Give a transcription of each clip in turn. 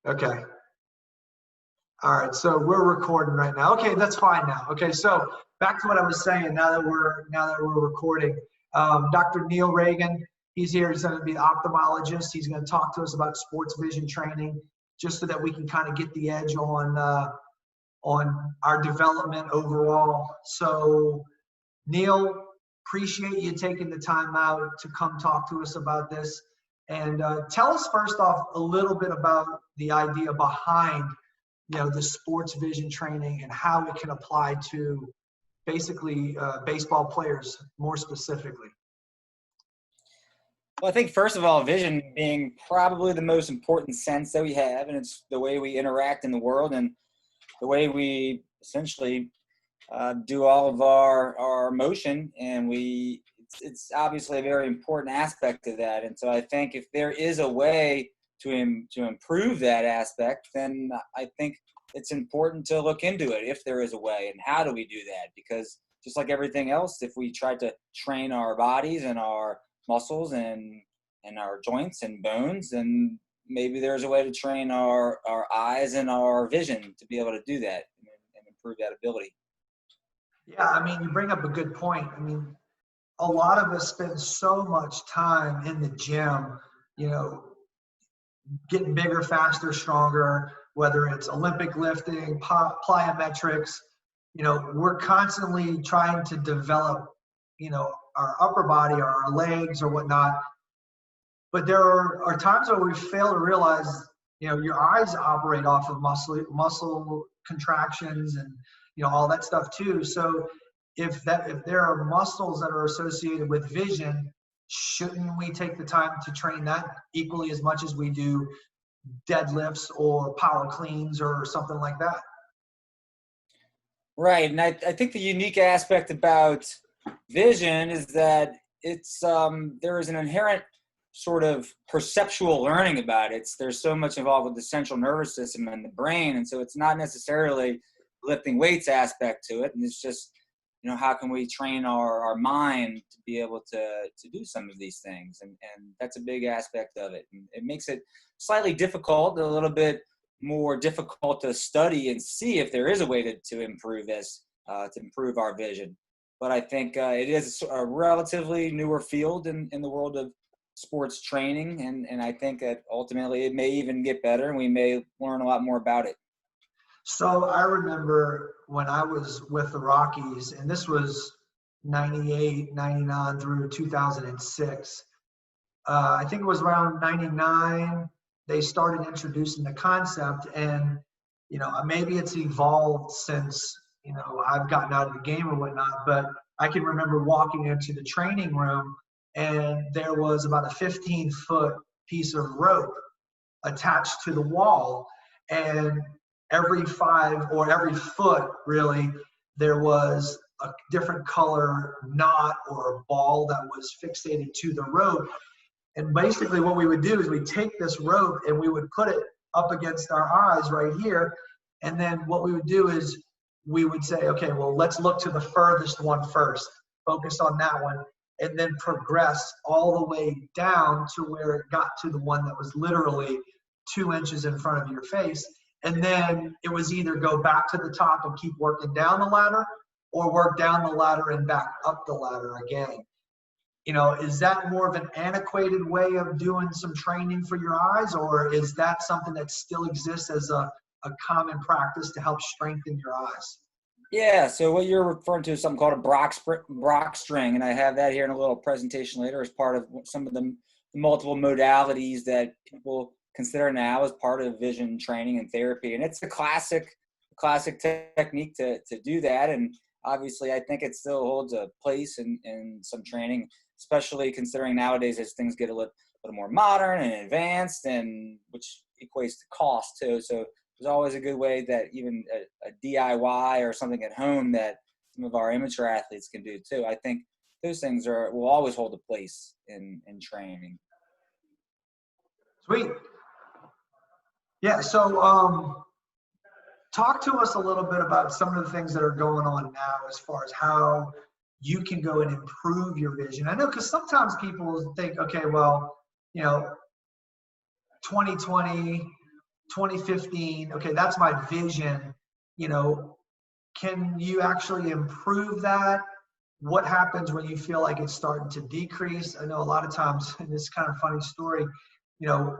Okay. All right. So we're recording right now. Okay, that's fine now. Okay. So back to what I was saying. Now that we're recording, Dr. Neil Regan, he's here. He's going to be the ophthalmologist. He's going to talk to us about sports vision training, just so that we can kind of get the edge on our development overall. So Neil, appreciate you taking the time out to come talk to us about this. And tell us first off a little bit about the idea behind, the sports vision training and how it can apply to basically baseball players more specifically. Well, I think first of all, vision being probably the most important sense that we have, and it's the way we interact in the world and the way we essentially do all of our motion, and it's obviously a very important aspect of that. And so I think if there is a way to improve that aspect, then I think it's important to look into it if there is a way, and how do we do that? Because just like everything else, if we try to train our bodies and our muscles and our joints and bones, then maybe there's a way to train our eyes and our vision to be able to do that and improve that ability. Yeah, I mean, you bring up a good point. I mean, a lot of us spend so much time in the gym, getting bigger, faster, stronger, whether it's Olympic lifting, plyometrics. We're constantly trying to develop, our upper body or our legs or whatnot. But there are times where we fail to realize, your eyes operate off of muscle contractions and, all that stuff too. So if there are muscles that are associated with vision, shouldn't we take the time to train that equally as much as we do deadlifts or power cleans or something like that? Right. And I think the unique aspect about vision is that it's there is an inherent sort of perceptual learning about it. There's so much involved with the central nervous system and the brain, and so it's not necessarily lifting weights aspect to it, and it's just how can we train our mind to be able to do some of these things, and that's a big aspect of it. And it makes it slightly difficult, a little bit more difficult to study and see if there is a way to improve this, to improve our vision. But I think it is a relatively newer field in the world of sports training, and I think that ultimately it may even get better, and we may learn a lot more about it. So I remember when I was with the Rockies, and this was 98, 99 through 2006. I think it was around 99, they started introducing the concept, and, maybe it's evolved since, I've gotten out of the game or whatnot, but I can remember walking into the training room and there was about a 15-foot piece of rope attached to the wall, and every foot really, there was a different color knot or a ball that was fixated to the rope. And basically what we would do is we'd take this rope and we would put it up against our eyes right here. And then what we would do is we would say, okay, well, let's look to the furthest one first, focus on that one, and then progress all the way down to where it got to the one that was literally 2 inches in front of your face. And then it was either go back to the top and keep working down the ladder, or work down the ladder and back up the ladder again. Is that more of an antiquated way of doing some training for your eyes, or is that something that still exists as a common practice to help strengthen your eyes? Yeah, so what you're referring to is something called a Brock string, and I have that here in a little presentation later as part of some of the multiple modalities that people consider now as part of vision training and therapy. And it's a classic technique to do that, and obviously I think it still holds a place in some training, especially considering nowadays as things get a little more modern and advanced, and which equates to cost too. So there's always a good way that even a DIY or something at home that some of our amateur athletes can do too. I think those things will always hold a place in training. Sweet. Yeah, so talk to us a little bit about some of the things that are going on now as far as how you can go and improve your vision. I know, because sometimes people think, okay, well, 2020, 2015, okay, that's my vision, you know, can you actually improve that? What happens when you feel like it's starting to decrease? I know a lot of times, and this is kind of a funny story, you know,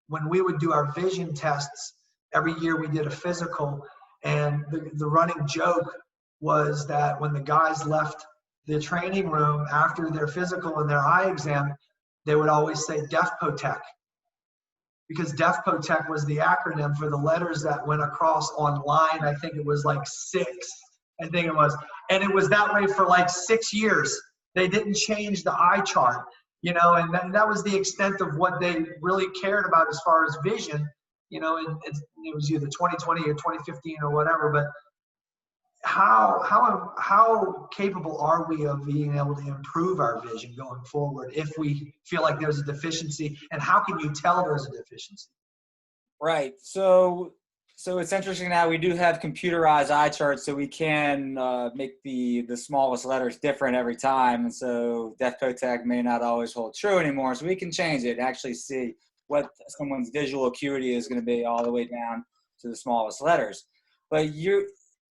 when we would do our vision tests, every year we did a physical, and the running joke was that when the guys left the training room after their physical and their eye exam, they would always say DEFPOTEC, because DEFPOTEC was the acronym for the letters that went across on line. I think it was like 6, I think it was. And it was that way for like 6 years. They didn't change the eye chart, you know, and that was the extent of what they really cared about as far as vision, you know, and it was either 2020 or 2015 or whatever. But how capable are we of being able to improve our vision going forward if we feel like there's a deficiency, and how can you tell there's a deficiency? Right. So it's interesting now we do have computerized eye charts, so we can make the smallest letters different every time. And so DEFCOTAG may not always hold true anymore. So we can change it and actually see what someone's visual acuity is going to be all the way down to the smallest letters. But your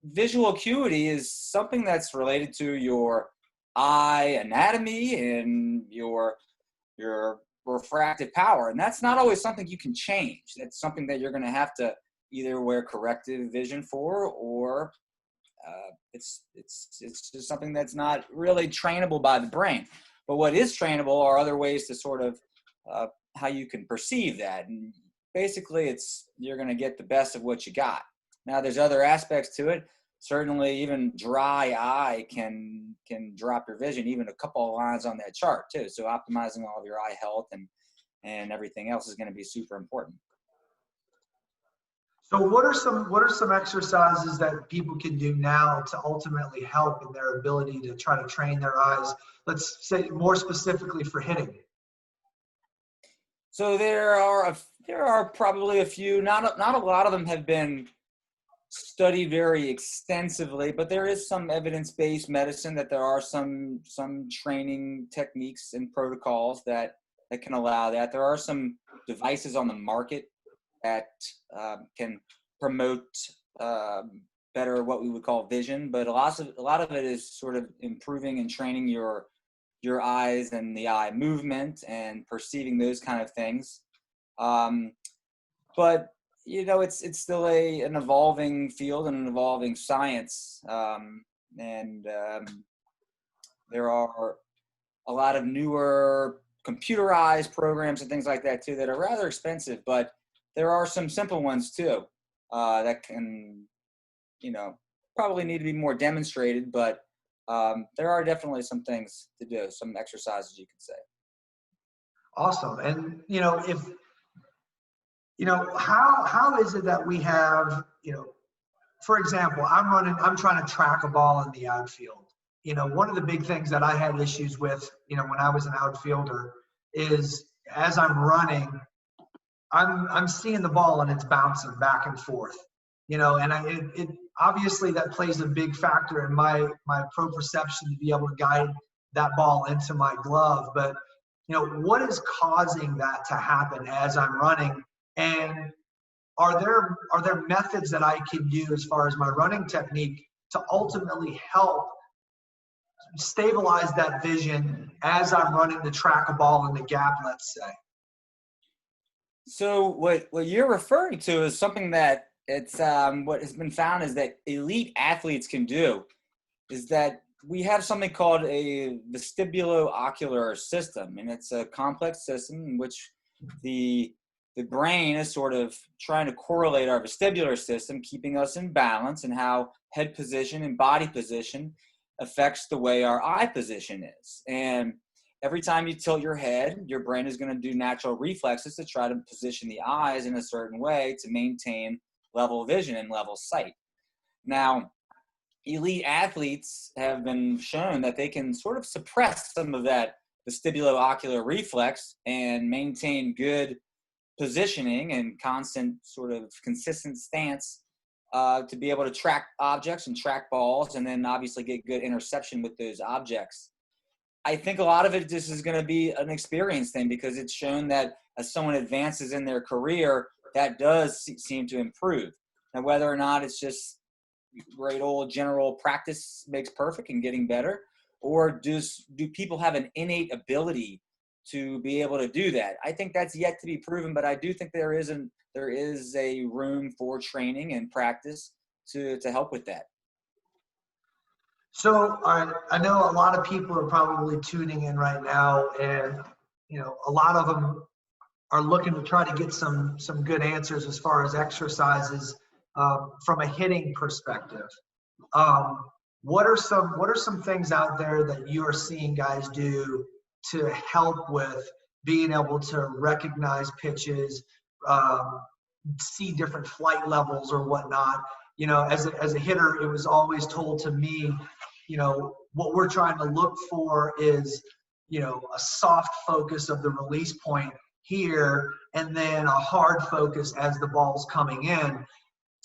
visual acuity is something that's related to your eye anatomy and your refractive power. And that's not always something you can change. That's something that you're going to have to either wear corrective vision for, or it's just something that's not really trainable by the brain. But what is trainable are other ways to sort of how you can perceive that. And basically you're going to get the best of what you got. Now there's other aspects to it. Certainly even dry eye can drop your vision, even a couple of lines on that chart too. So optimizing all of your eye health and everything else is going to be super important. So what are some exercises that people can do now to ultimately help in their ability to try to train their eyes? Let's say more specifically for hitting. So there are probably a few. Not a lot of them have been studied very extensively, but there is some evidence-based medicine that there are some training techniques and protocols that can allow that. There are some devices on the market that can promote better what we would call vision, but a lot of it is sort of improving and training your eyes and the eye movement and perceiving those kind of things. But you know, it's still an evolving field and an evolving science, and there are a lot of newer computerized programs and things like that too that are rather expensive, but there are some simple ones too that can, you know, probably need to be more demonstrated, but there are definitely some things to do, some exercises you can say. Awesome. And you know, how is it that we have, you know, for example, I'm trying to track a ball in the outfield. You know, one of the big things that I had issues with, you know, when I was an outfielder is as I'm running, I'm seeing the ball and it's bouncing back and forth, you know, and it obviously that plays a big factor in my proprioception to be able to guide that ball into my glove. But, you know, what is causing that to happen as I'm running? And are there methods that I can do as far as my running technique to ultimately help stabilize that vision as I'm running to track a ball in the gap, let's say? So what you're referring to is something that it's what has been found is that elite athletes can do is that we have something called a vestibulo-ocular system, and it's a complex system in which the brain is sort of trying to correlate our vestibular system, keeping us in balance, and how head position and body position affects the way our eye position is. And every time you tilt your head, your brain is going to do natural reflexes to try to position the eyes in a certain way to maintain level vision and level sight. Now, elite athletes have been shown that they can sort of suppress some of that vestibulo-ocular reflex and maintain good positioning and constant sort of consistent stance to be able to track objects and track balls, and then obviously get good interception with those objects. I think a lot of it just is going to be an experience thing, because it's shown that as someone advances in their career, that does seem to improve. Now, whether or not it's just great old general practice makes perfect and getting better, or do people have an innate ability to be able to do that? I think that's yet to be proven, but I do think there is a room for training and practice to help with that. So I know a lot of people are probably tuning in right now, and a lot of them are looking to try to get some good answers as far as exercises from a hitting perspective. What are some things out there that you are seeing guys do to help with being able to recognize pitches, see different flight levels or whatnot? As a hitter, it was always told to me, what we're trying to look for is, a soft focus of the release point here, and then a hard focus as the ball's coming in.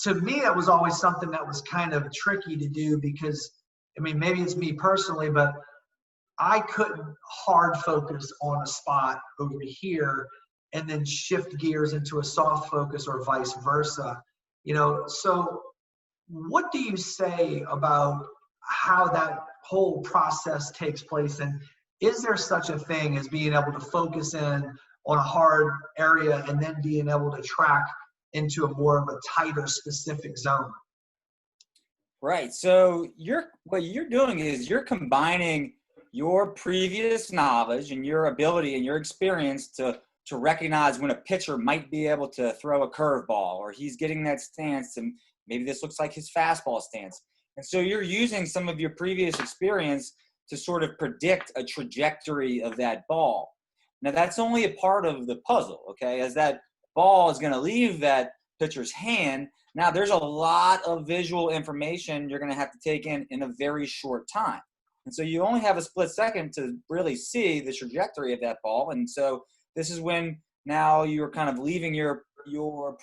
To me, that was always something that was kind of tricky to do because, maybe it's me personally, but I couldn't hard focus on a spot over here and then shift gears into a soft focus or vice versa. So what do you say about how that whole process takes place? And is there such a thing as being able to focus in on a hard area and then being able to track into a more of a tighter specific zone? Right. So what you're doing is you're combining your previous knowledge and your ability and your experience to recognize when a pitcher might be able to throw a curveball, or he's getting that stance, and maybe this looks like his fastball stance. And so you're using some of your previous experience to sort of predict a trajectory of that ball. Now, that's only a part of the puzzle, okay? As that ball is going to leave that pitcher's hand, now there's a lot of visual information you're going to have to take in a very short time. And so you only have a split second to really see the trajectory of that ball. And so this is when now you're kind of leaving your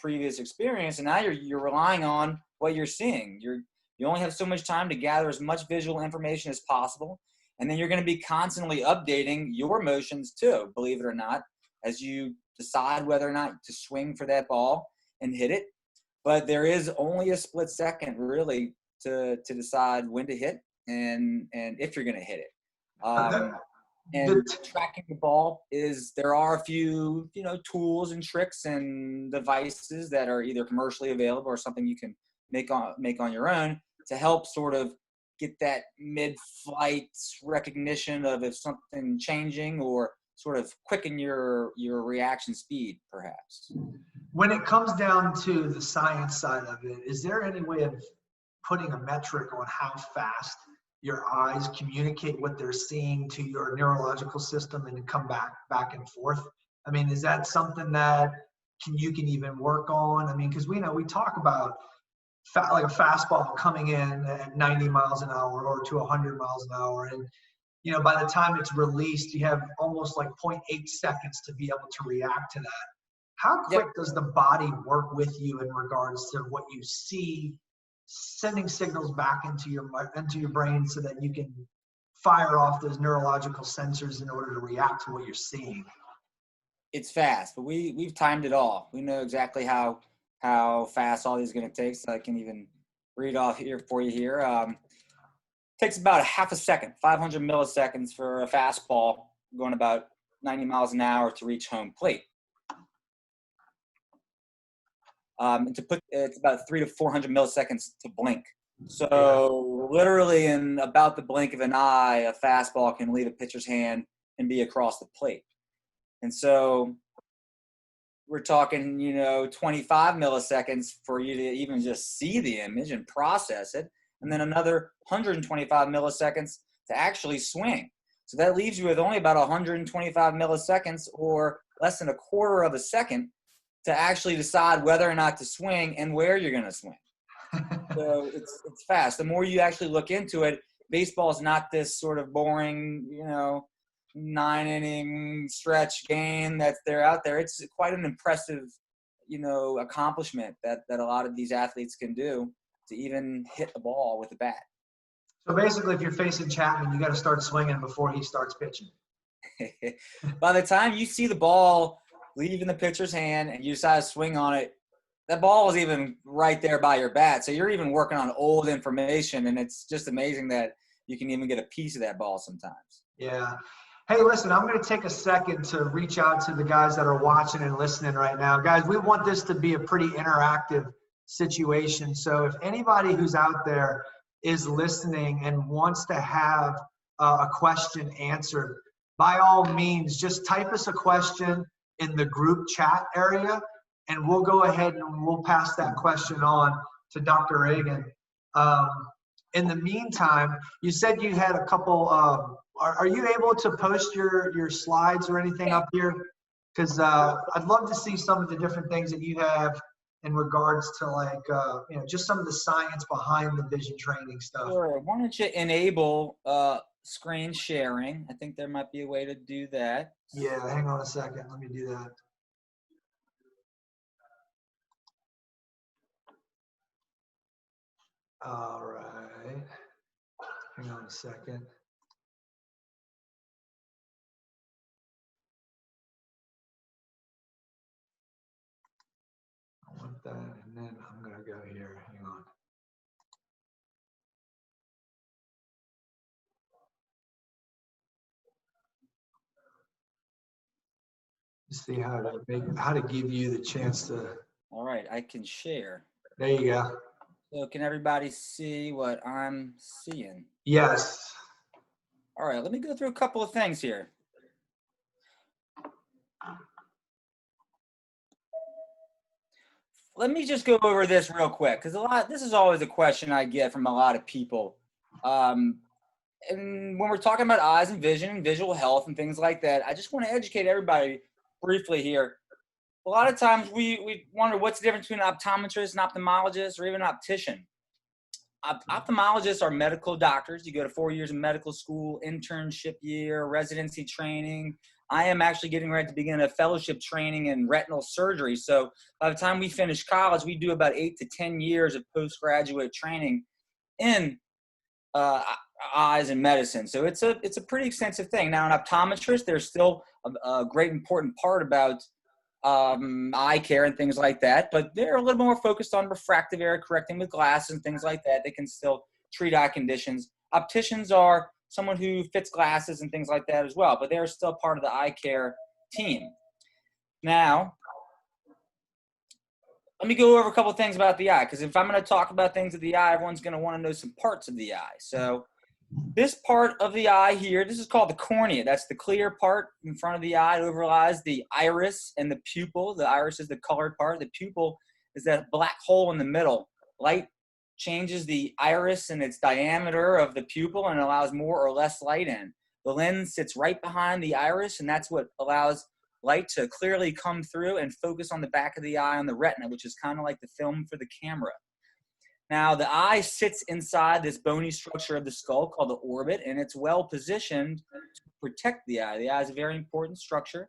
previous experience, and now you're relying on what you're seeing. You only have so much time to gather as much visual information as possible. And then you're going to be constantly updating your motions too, believe it or not, as you decide whether or not to swing for that ball and hit it. But there is only a split second really to decide when to hit and if you're going to hit it. And tracking the ball there are a few, tools and tricks and devices that are either commercially available or something you can make on your own to help sort of get that mid-flight recognition of if something changing, or sort of quicken your reaction speed, perhaps. When it comes down to the science side of it, is there any way of putting a metric on how fast your eyes communicate what they're seeing to your neurological system and come back and forth? Is that something that you can even work on? Because we talk about like a fastball coming in at 90 miles an hour or to 100 miles an hour. And, by the time it's released, you have almost like 0.8 seconds to be able to react to that. How quick does the body work with you in regards to what you see, sending signals back into your brain so that you can fire off those neurological sensors in order to react to what you're seeing? It's fast, but we've timed it all. We know exactly how fast all these are going to take, so I can even read off here for you here. Takes about a half a second, 500 milliseconds for a fastball going about 90 miles an hour to reach home plate. It's about 300 to 400 milliseconds to blink. So literally in about the blink of an eye, a fastball can leave a pitcher's hand and be across the plate. And so we're talking, 25 milliseconds for you to even just see the image and process it. And then another 125 milliseconds to actually swing. So that leaves you with only about 125 milliseconds, or less than a quarter of a second, to actually decide whether or not to swing and where you're going to swing. So it's fast. The more you actually look into it, baseball is not this sort of boring, 9-inning stretch game that's out there. It's quite an impressive, accomplishment that a lot of these athletes can do to even hit a ball with a bat. So basically, if you're facing Chapman, you got to start swinging before he starts pitching. By the time you see the ball leave in the pitcher's hand and you decide to swing on it, that ball is even right there by your bat. So you're even working on old information, and it's just amazing that you can even get a piece of that ball sometimes. Yeah. Hey, listen, I'm going to take a second to reach out to the guys that are watching and listening right now. Guys, we want this to be a pretty interactive situation. So if anybody who's out there is listening and wants to have a question answered, by all means, just type us a question in the group chat area, and we'll go ahead and we'll pass that question on to Dr. Regan. In the meantime, you said you had a couple are you able to post your slides or anything up here? Because I'd love to see some of the different things that you have in regards to, like, just some of the science behind the vision training stuff. Sure. Why don't you enable screen sharing? I think there might be a way to do that. Yeah, hang on a second. Let me do that. All right. Hang on a second. I want that, and then I'm going to go here. Hang on. See how to give you the chance to. All right, I can share. There you go. So can everybody see what I'm seeing? Yes. All right, let me go through a couple of things here. Let me just go over this real quick, because this is always a question I get from a lot of people. And when we're talking about eyes and vision and visual health and things like that, I just want to educate everybody briefly here. A lot of times we wonder what's the difference between an optometrist, an ophthalmologist, or even an optician. Ophthalmologists are medical doctors. You go to 4 years of medical school, internship year, residency training. I am actually getting ready to begin a fellowship training in retinal surgery. So by the time we finish college, we do about 8 to 10 years of postgraduate training in eyes and medicine. So it's a pretty extensive thing. Now, an optometrist, there's still a great important part about eye care and things like that, but they're a little more focused on refractive error correcting with glasses and things like that. They can still treat eye conditions. Opticians are someone who fits glasses and things like that as well, but they're still part of the eye care team. Now, let me go over a couple of things about the eye, because if I'm going to talk about things of the eye, everyone's going to want to know some parts of the eye. So this part of the eye here, this is called the cornea. That's the clear part in front of the eye. It overlies the iris and the pupil. The iris is the colored part. The pupil is that black hole in the middle. Light changes the iris and its diameter of the pupil and allows more or less light in. The lens sits right behind the iris, and that's what allows light to clearly come through and focus on the back of the eye on the retina, which is kind of like the film for the camera. Now, the eye sits inside this bony structure of the skull called the orbit, and it's well positioned to protect the eye. The eye is a very important structure,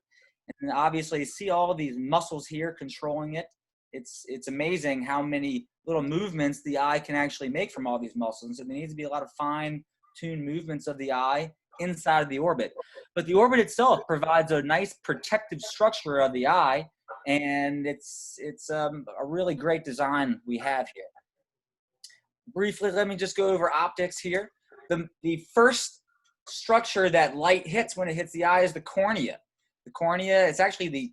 and obviously you see all of these muscles here controlling it. It's amazing how many little movements the eye can actually make from all these muscles. So there needs to be a lot of fine-tuned movements of the eye inside of the orbit. But the orbit itself provides a nice protective structure of the eye, and it's a really great design we have here. Briefly, let me just go over optics here. The first structure that light hits when it hits the eye is the cornea. The cornea is actually the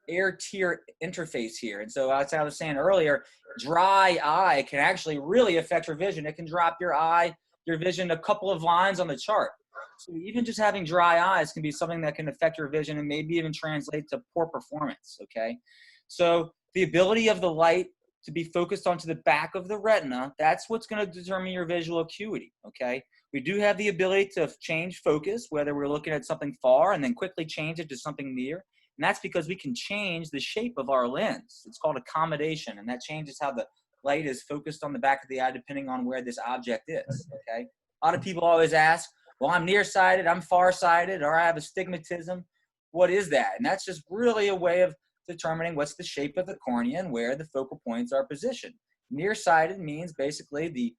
air-tear interface here. And so as I was saying earlier, dry eye can actually really affect your vision. It can drop your vision a couple of lines on the chart. So even just having dry eyes can be something that can affect your vision and maybe even translate to poor performance, okay? So the ability of the light to be focused onto the back of the retina, that's what's going to determine your visual acuity, okay? We do have the ability to change focus, whether we're looking at something far and then quickly change it to something near. And that's because we can change the shape of our lens. It's called accommodation, and that changes how the light is focused on the back of the eye depending on where this object is, okay? A lot of people always ask, well, I'm nearsighted, I'm farsighted, or I have astigmatism. What is that? And that's just really a way of determining what's the shape of the cornea and where the focal points are positioned. Nearsighted means basically the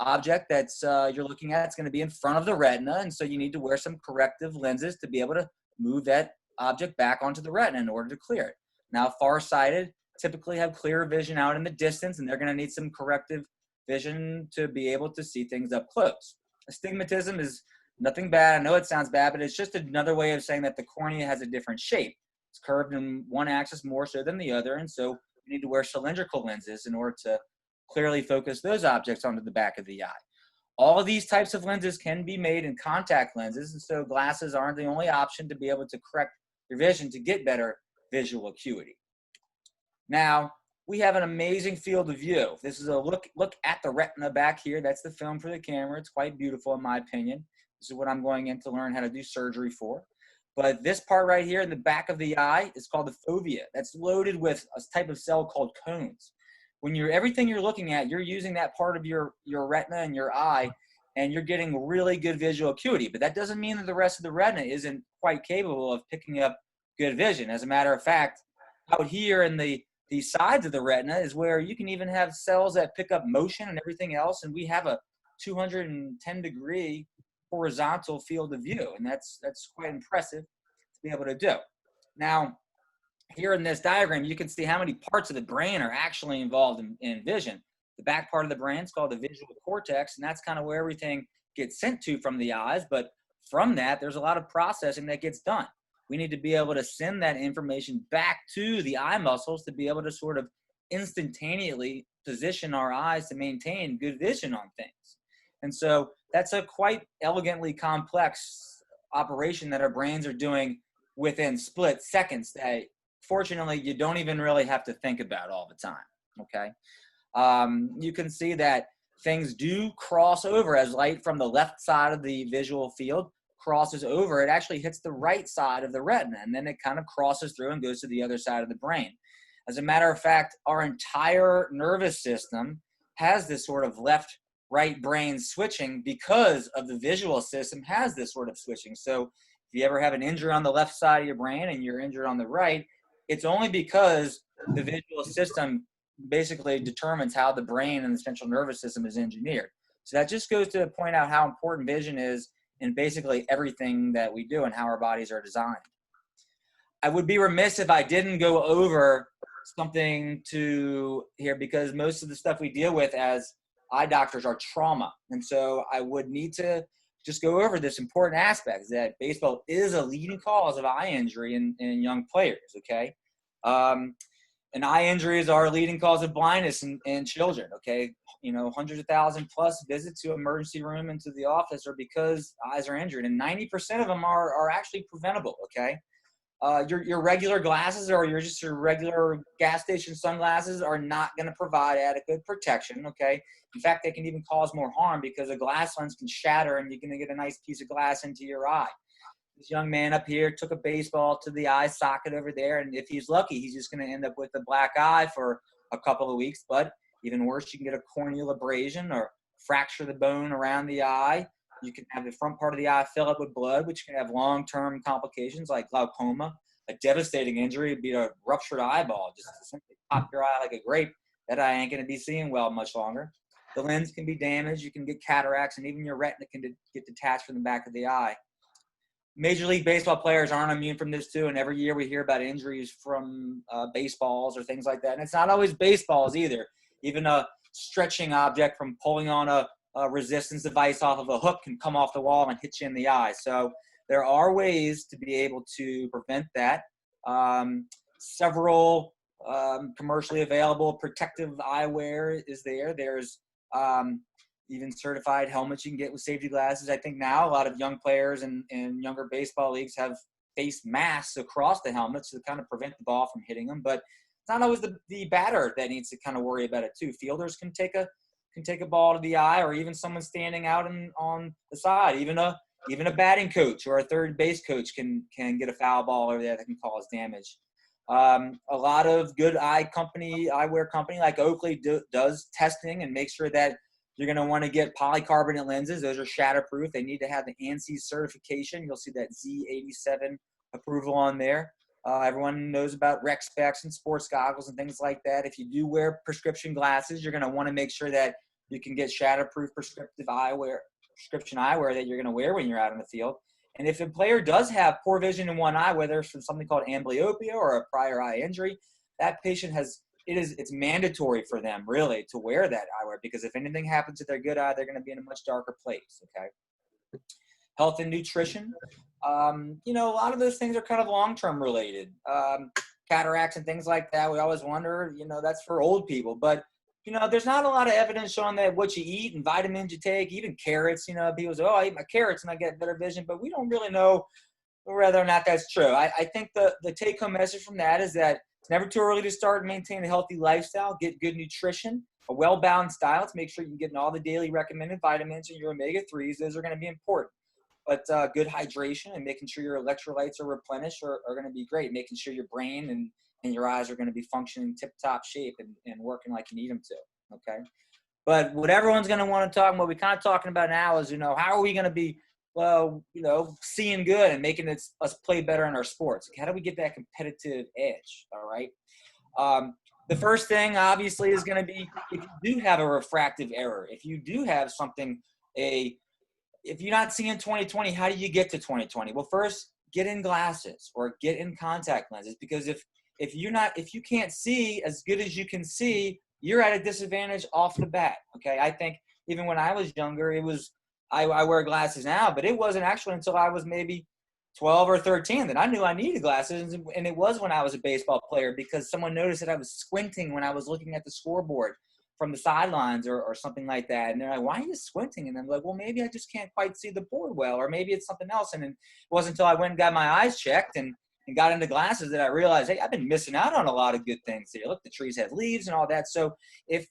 object that's you're looking at is going to be in front of the retina, and so you need to wear some corrective lenses to be able to move that object back onto the retina in order to clear it. Now, farsighted typically have clear vision out in the distance, and they're going to need some corrective vision to be able to see things up close. Astigmatism is nothing bad. I know it sounds bad, but it's just another way of saying that the cornea has a different shape. It's curved in one axis more so than the other, and so you need to wear cylindrical lenses in order to clearly focus those objects onto the back of the eye. All of these types of lenses can be made in contact lenses, and so glasses aren't the only option to be able to correct your vision to get better visual acuity. Now, we have an amazing field of view. This is a look at the retina back here. That's the film for the camera. It's quite beautiful in my opinion. This is what I'm going in to learn how to do surgery for. But this part right here in the back of the eye is called the fovea. That's loaded with a type of cell called cones. When everything you're looking at, you're using that part of your retina and your eye, and you're getting really good visual acuity. But that doesn't mean that the rest of the retina isn't quite capable of picking up good vision. As a matter of fact, out here in the sides of the retina is where you can even have cells that pick up motion and everything else, and we have a 210-degree horizontal field of view, and that's quite impressive to be able to do. Now, here in this diagram, you can see how many parts of the brain are actually involved in vision. The back part of the brain is called the visual cortex, and that's kind of where everything gets sent to from the eyes. But from that, there's a lot of processing that gets done. We need to be able to send that information back to the eye muscles to be able to sort of instantaneously position our eyes to maintain good vision on things. And so that's a quite elegantly complex operation that our brains are doing within split seconds that fortunately you don't even really have to think about all the time, okay? You can see that things do cross over as light from the left side of the visual field crosses over. It actually hits the right side of the retina, and then it kind of crosses through and goes to the other side of the brain. As a matter of fact, our entire nervous system has this sort of left-right brain switching because of the visual system has this sort of switching. So if you ever have an injury on the left side of your brain and you're injured on the right, it's only because the visual system basically determines how the brain and the central nervous system is engineered. So that just goes to point out how important vision is in basically everything that we do and how our bodies are designed. I would be remiss if I didn't go over something to here, because most of the stuff we deal with as eye doctors are trauma. And so I would need to just go over this important aspect that baseball is a leading cause of eye injury in young players, okay? And eye injuries are a leading cause of blindness in children, okay? You know, hundreds of thousands plus visits to emergency room and to the office are because eyes are injured, and 90% of them are actually preventable, okay? Your regular glasses or your regular gas station sunglasses are not going to provide adequate protection, okay? In fact, they can even cause more harm because a glass lens can shatter and you're going to get a nice piece of glass into your eye. This young man up here took a baseball to the eye socket over there, and if he's lucky, he's just going to end up with a black eye for a couple of weeks. But even worse, you can get a corneal abrasion or fracture the bone around the eye. You can have the front part of the eye fill up with blood, which can have long-term complications like glaucoma. A devastating injury would be a ruptured eyeball, just to simply pop your eye like a grape. That eye ain't going to be seeing well much longer. The lens can be damaged. You can get cataracts, and even your retina can get detached from the back of the eye. Major League Baseball players aren't immune from this too, and every year we hear about injuries from baseballs or things like that. And it's not always baseballs either. Even a stretching object from pulling on a resistance device off of a hook can come off the wall and hit you in the eye. So there are ways to be able to prevent that. Several commercially available protective eyewear is there. There's even certified helmets you can get with safety glasses. I think now a lot of young players in younger baseball leagues have face masks across the helmets to kind of prevent the ball from hitting them. But it's not always the batter that needs to kind of worry about it too. Fielders can take a ball to the eye, or even someone standing out on the side. Even a batting coach or a third base coach can get a foul ball over there that can cause damage. A lot of good eyewear company like Oakley does testing and make sure that you're going to want to get polycarbonate lenses. Those are shatterproof. They need to have the ANSI certification. You'll see that Z87 approval on there. Everyone knows about rec specs and sports goggles and things like that. If you do wear prescription glasses, you're going to want to make sure that you can get shatterproof prescription eyewear that you're going to wear when you're out in the field. And if a player does have poor vision in one eye, whether it's from something called amblyopia or a prior eye injury, that patient it's mandatory for them really to wear that eyewear, because if anything happens to their good eye, they're going to be in a much darker place. Okay. Health and nutrition. A lot of those things are kind of long-term related. Cataracts and things like that, we always wonder, that's for old people. But, there's not a lot of evidence showing that what you eat and vitamins you take, even carrots, people say, oh, I eat my carrots and I get better vision. But we don't really know whether or not that's true. I think the take-home message from that is that it's never too early to start and maintain a healthy lifestyle, get good nutrition, a well-balanced diet to make sure you're getting all the daily recommended vitamins and your omega-3s. Those are going to be important. But good hydration and making sure your electrolytes are replenished are going to be great. Making sure your brain and your eyes are going to be functioning tip-top shape and working like you need them to, okay? But what everyone's going to want to talk about, what we're kind of talking about now is, how are we going to be, seeing good and making us play better in our sports? How do we get that competitive edge, all right? The first thing, obviously, is going to be if you do have a refractive error, if you do have something, if you're not seeing 20/20, how do you get to 20/20? Well, first, get in glasses or get in contact lenses, because if you can't see as good as you can see, you're at a disadvantage off the bat. Okay, I think even when I was younger, I wear glasses now, but it wasn't actually until I was maybe 12 or 13 that I knew I needed glasses, and it was when I was a baseball player because someone noticed that I was squinting when I was looking at the scoreboard from the sidelines or something like that. And they're like, why are you squinting? And I'm like, well, maybe I just can't quite see the board well, or maybe it's something else. And it wasn't until I went and got my eyes checked and got into glasses that I realized, hey, I've been missing out on a lot of good things here. Look, the trees have leaves and all that. So if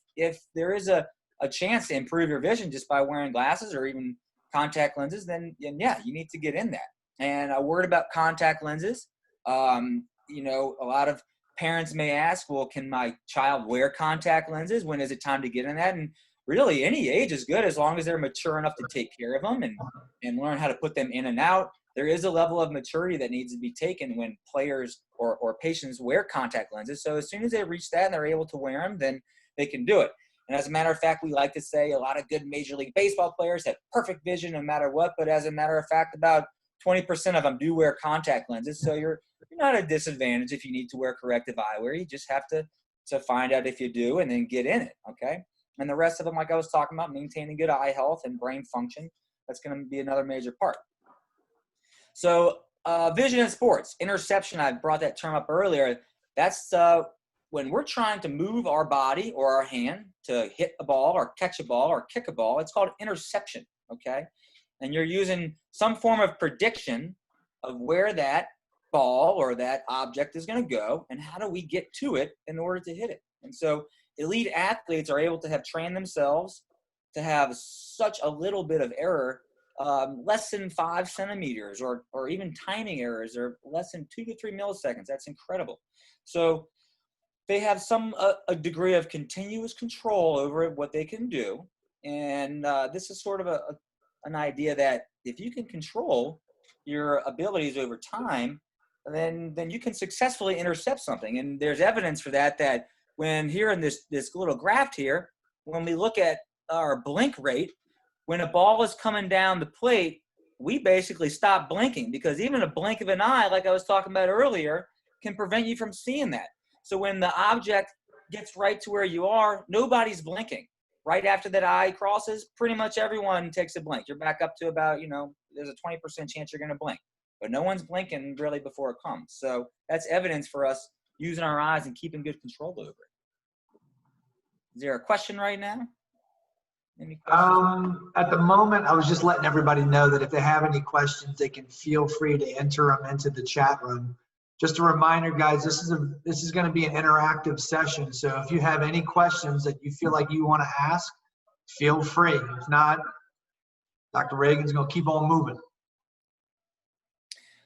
there is a chance to improve your vision just by wearing glasses or even contact lenses, then yeah, you need to get in that. And a word about contact lenses, a lot of parents may ask, well, can my child wear contact lenses? When is it time to get in that? And really, any age is good as long as they're mature enough to take care of them and learn how to put them in and out. There is a level of maturity that needs to be taken when players or patients wear contact lenses. So as soon as they reach that and they're able to wear them, then they can do it. And as a matter of fact, we like to say a lot of good Major League Baseball players have perfect vision no matter what. But as a matter of fact, about 20% of them do wear contact lenses. So you're not at a disadvantage if you need to wear corrective eyewear. You just have to find out if you do and then get in it, okay? And the rest of them, like I was talking about, maintaining good eye health and brain function, that's going to be another major part. So vision in sports, interception, I brought that term up earlier. That's when we're trying to move our body or our hand to hit a ball or catch a ball or kick a ball. It's called interception, okay? And you're using some form of prediction of where that ball or that object is going to go and how do we get to it in order to hit it. And so elite athletes are able to have trained themselves to have such a little bit of error, less than 5 centimeters or even timing errors are less than 2 to 3 milliseconds. That's incredible. So they have a degree of continuous control over what they can do. And this is sort of an idea that if you can control your abilities over time, then you can successfully intercept something. And there's evidence for that when here in this little graph here, when we look at our blink rate, when a ball is coming down the plate, we basically stop blinking because even a blink of an eye, like I was talking about earlier, can prevent you from seeing that. So when the object gets right to where you are, nobody's blinking. Right after that eye crosses, pretty much everyone takes a blink. You're back up to about, there's a 20% chance you're going to blink. But no one's blinking really before it comes. So that's evidence for us using our eyes and keeping good control over it. Is there a question right now? Any questions? At the moment, I was just letting everybody know that if they have any questions, they can feel free to enter them into the chat room. Just a reminder, guys, this is going to be an interactive session. So if you have any questions that you feel like you want to ask, feel free. If not, Dr. Regan's going to keep on moving.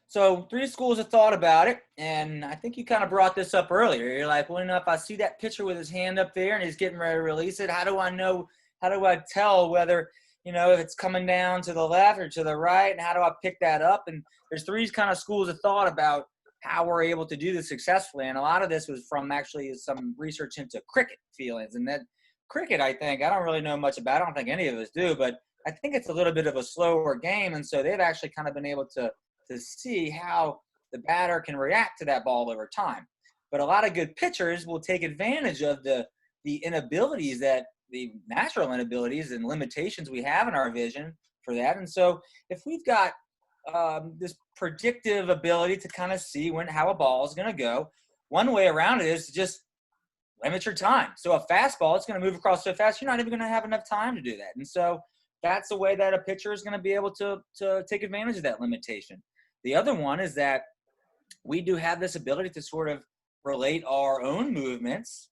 So 3 schools of thought about it, and I think you kind of brought this up earlier. You're like, well, if I see that pitcher with his hand up there and he's getting ready to release it, how do I know? How do I tell whether, if it's coming down to the left or to the right, and how do I pick that up? And there's 3 kind of schools of thought about how we're able to do this successfully. And a lot of this was from actually some research into cricket feelings. And that cricket, I don't really know much about. I don't think any of us do, but I think it's a little bit of a slower game. And so they've actually kind of been able to see how the batter can react to that ball over time. But a lot of good pitchers will take advantage of the inabilities, that the natural inabilities and limitations we have in our vision for that. And so if we've got this predictive ability to kind of see how a ball is going to go, one way around it is to just limit your time. So a fastball, it's going to move across so fast, you're not even going to have enough time to do that. And so that's the way that a pitcher is going to be able to take advantage of that limitation. The other one is that we do have this ability to sort of relate our own movements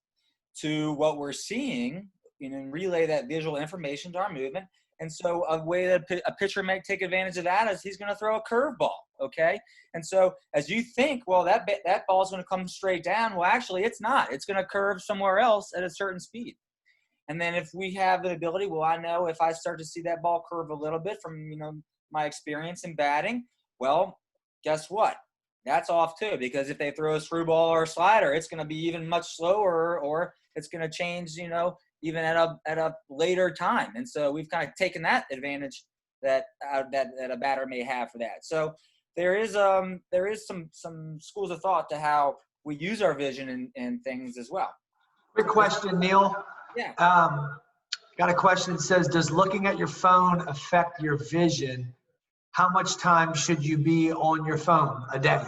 to what we're seeing, and relay that visual information to our movement. And so a way that a pitcher might take advantage of that is he's going to throw a curveball, okay? And so as you think, well, that ball is going to come straight down. Well, actually, it's not. It's going to curve somewhere else at a certain speed. And then if we have the ability, well, I know if I start to see that ball curve a little bit from, my experience in batting, well, guess what? That's off too, because if they throw a screwball or a slider, it's going to be even much slower, or it's going to change, even at a later time. And so we've kind of taken that advantage that a batter may have for that. So there is some schools of thought to how we use our vision and things as well. Quick question, Neil. Yeah. Got a question that says, does looking at your phone affect your vision? How much time should you be on your phone a day?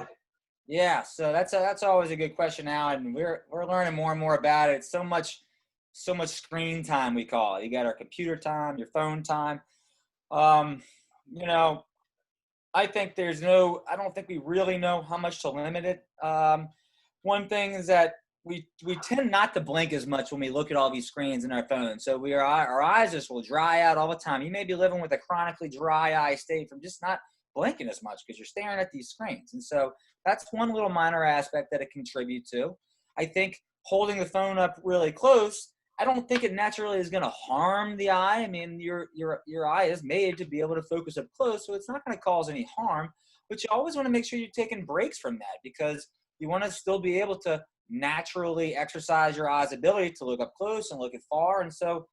Yeah, so that's always a good question now, and we're learning more and more about it. So much screen time, we call it. You got our computer time, your phone time. I think I don't think we really know how much to limit it. One thing is that we tend not to blink as much when we look at all these screens in our phones. So our eyes just will dry out all the time. You may be living with a chronically dry eye state from just not blinking as much because you're staring at these screens. And so that's one little minor aspect that it contributes to. I think holding the phone up really close, I don't think it naturally is going to harm the eye. I mean, your eye is made to be able to focus up close, so it's not going to cause any harm. But you always want to make sure you're taking breaks from that, because you want to still be able to naturally exercise your eye's ability to look up close and look at far. And so,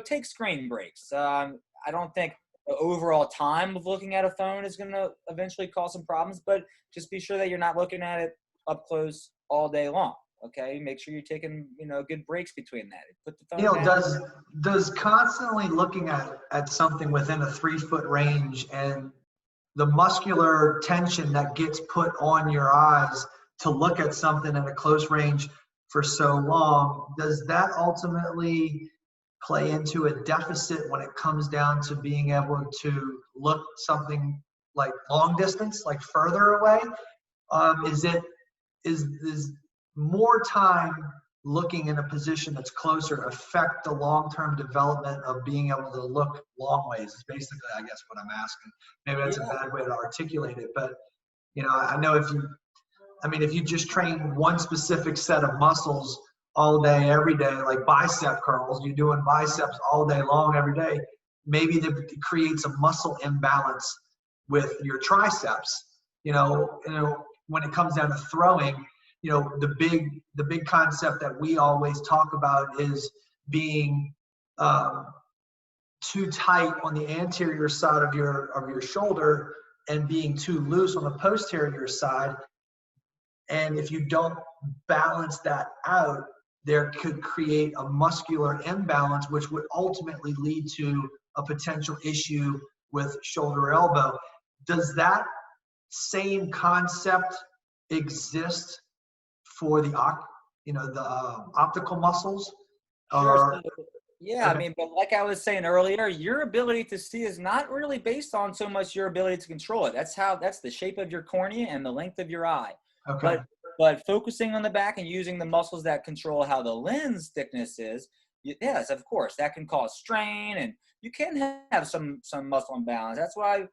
take screen breaks. I don't think the overall time of looking at a phone is going to eventually cause some problems, but just be sure that you're not looking at it up close all day long. Okay, make sure you're taking good breaks between that. Put the phone down. Does constantly looking at something within a 3-foot range and the muscular tension that gets put on your eyes to look at something in a close range for so long, does that ultimately play into a deficit when it comes down to being able to look something like long distance, like further away? Is more time looking in a position that's closer affect the long-term development of being able to look long ways? Is basically, I guess, what I'm asking. Maybe that's a bad way to articulate it, but I know if you just train one specific set of muscles all day, every day, like bicep curls, you're doing biceps all day long, every day, maybe that creates a muscle imbalance with your triceps. When it comes down to throwing, the big concept that we always talk about is being too tight on the anterior side of your shoulder and being too loose on the posterior side. And if you don't balance that out, there could create a muscular imbalance, which would ultimately lead to a potential issue with shoulder or elbow. Does that same concept exist for the optical muscles? Sure. Yeah, but like I was saying earlier, your ability to see is not really based on so much your ability to control it. That's the shape of your cornea and the length of your eye. Okay. But focusing on the back and using the muscles that control how the lens thickness is, yes, of course, that can cause strain, and you can have some muscle imbalance. That's why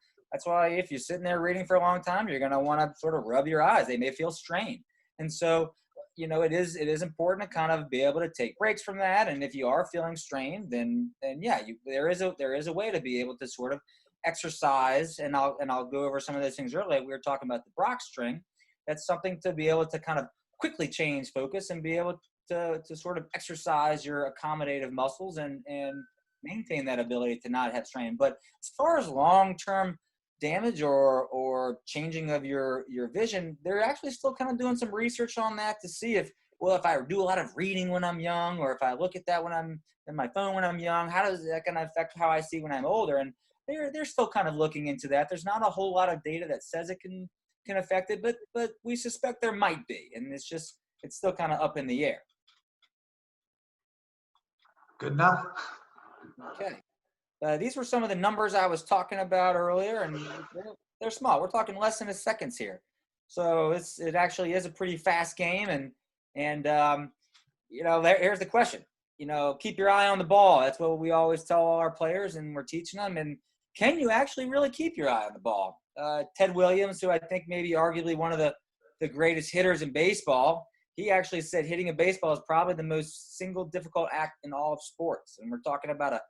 if you're sitting there reading for a long time, you're going to want to sort of rub your eyes. They may feel strained. And so, it is important to kind of be able to take breaks from that. And if you are feeling strained, then yeah, there is a way to be able to sort of exercise. And I'll go over some of those things earlier. We were talking about the Brock string. That's something to be able to kind of quickly change focus and be able to sort of exercise your accommodative muscles and maintain that ability to not have strain. But as far as long-term damage or changing of your vision, they're actually still kind of doing some research on that to see if I do a lot of reading when I'm young, or if I look at that when I'm in my phone when I'm young, how does that kind of affect how I see when I'm older? And they're still kind of looking into that. There's not a whole lot of data that says it can affect it, but we suspect there might be, and it's still kind of up in the air. Good enough. Okay. These were some of the numbers I was talking about earlier, and they're small. We're talking less than a second here. So it actually is a pretty fast game, and here's the question. Keep your eye on the ball. That's what we always tell all our players, and we're teaching them. And can you actually really keep your eye on the ball? Ted Williams, who I think maybe arguably one of the greatest hitters in baseball, he actually said hitting a baseball is probably the most single difficult act in all of sports. And we're talking about a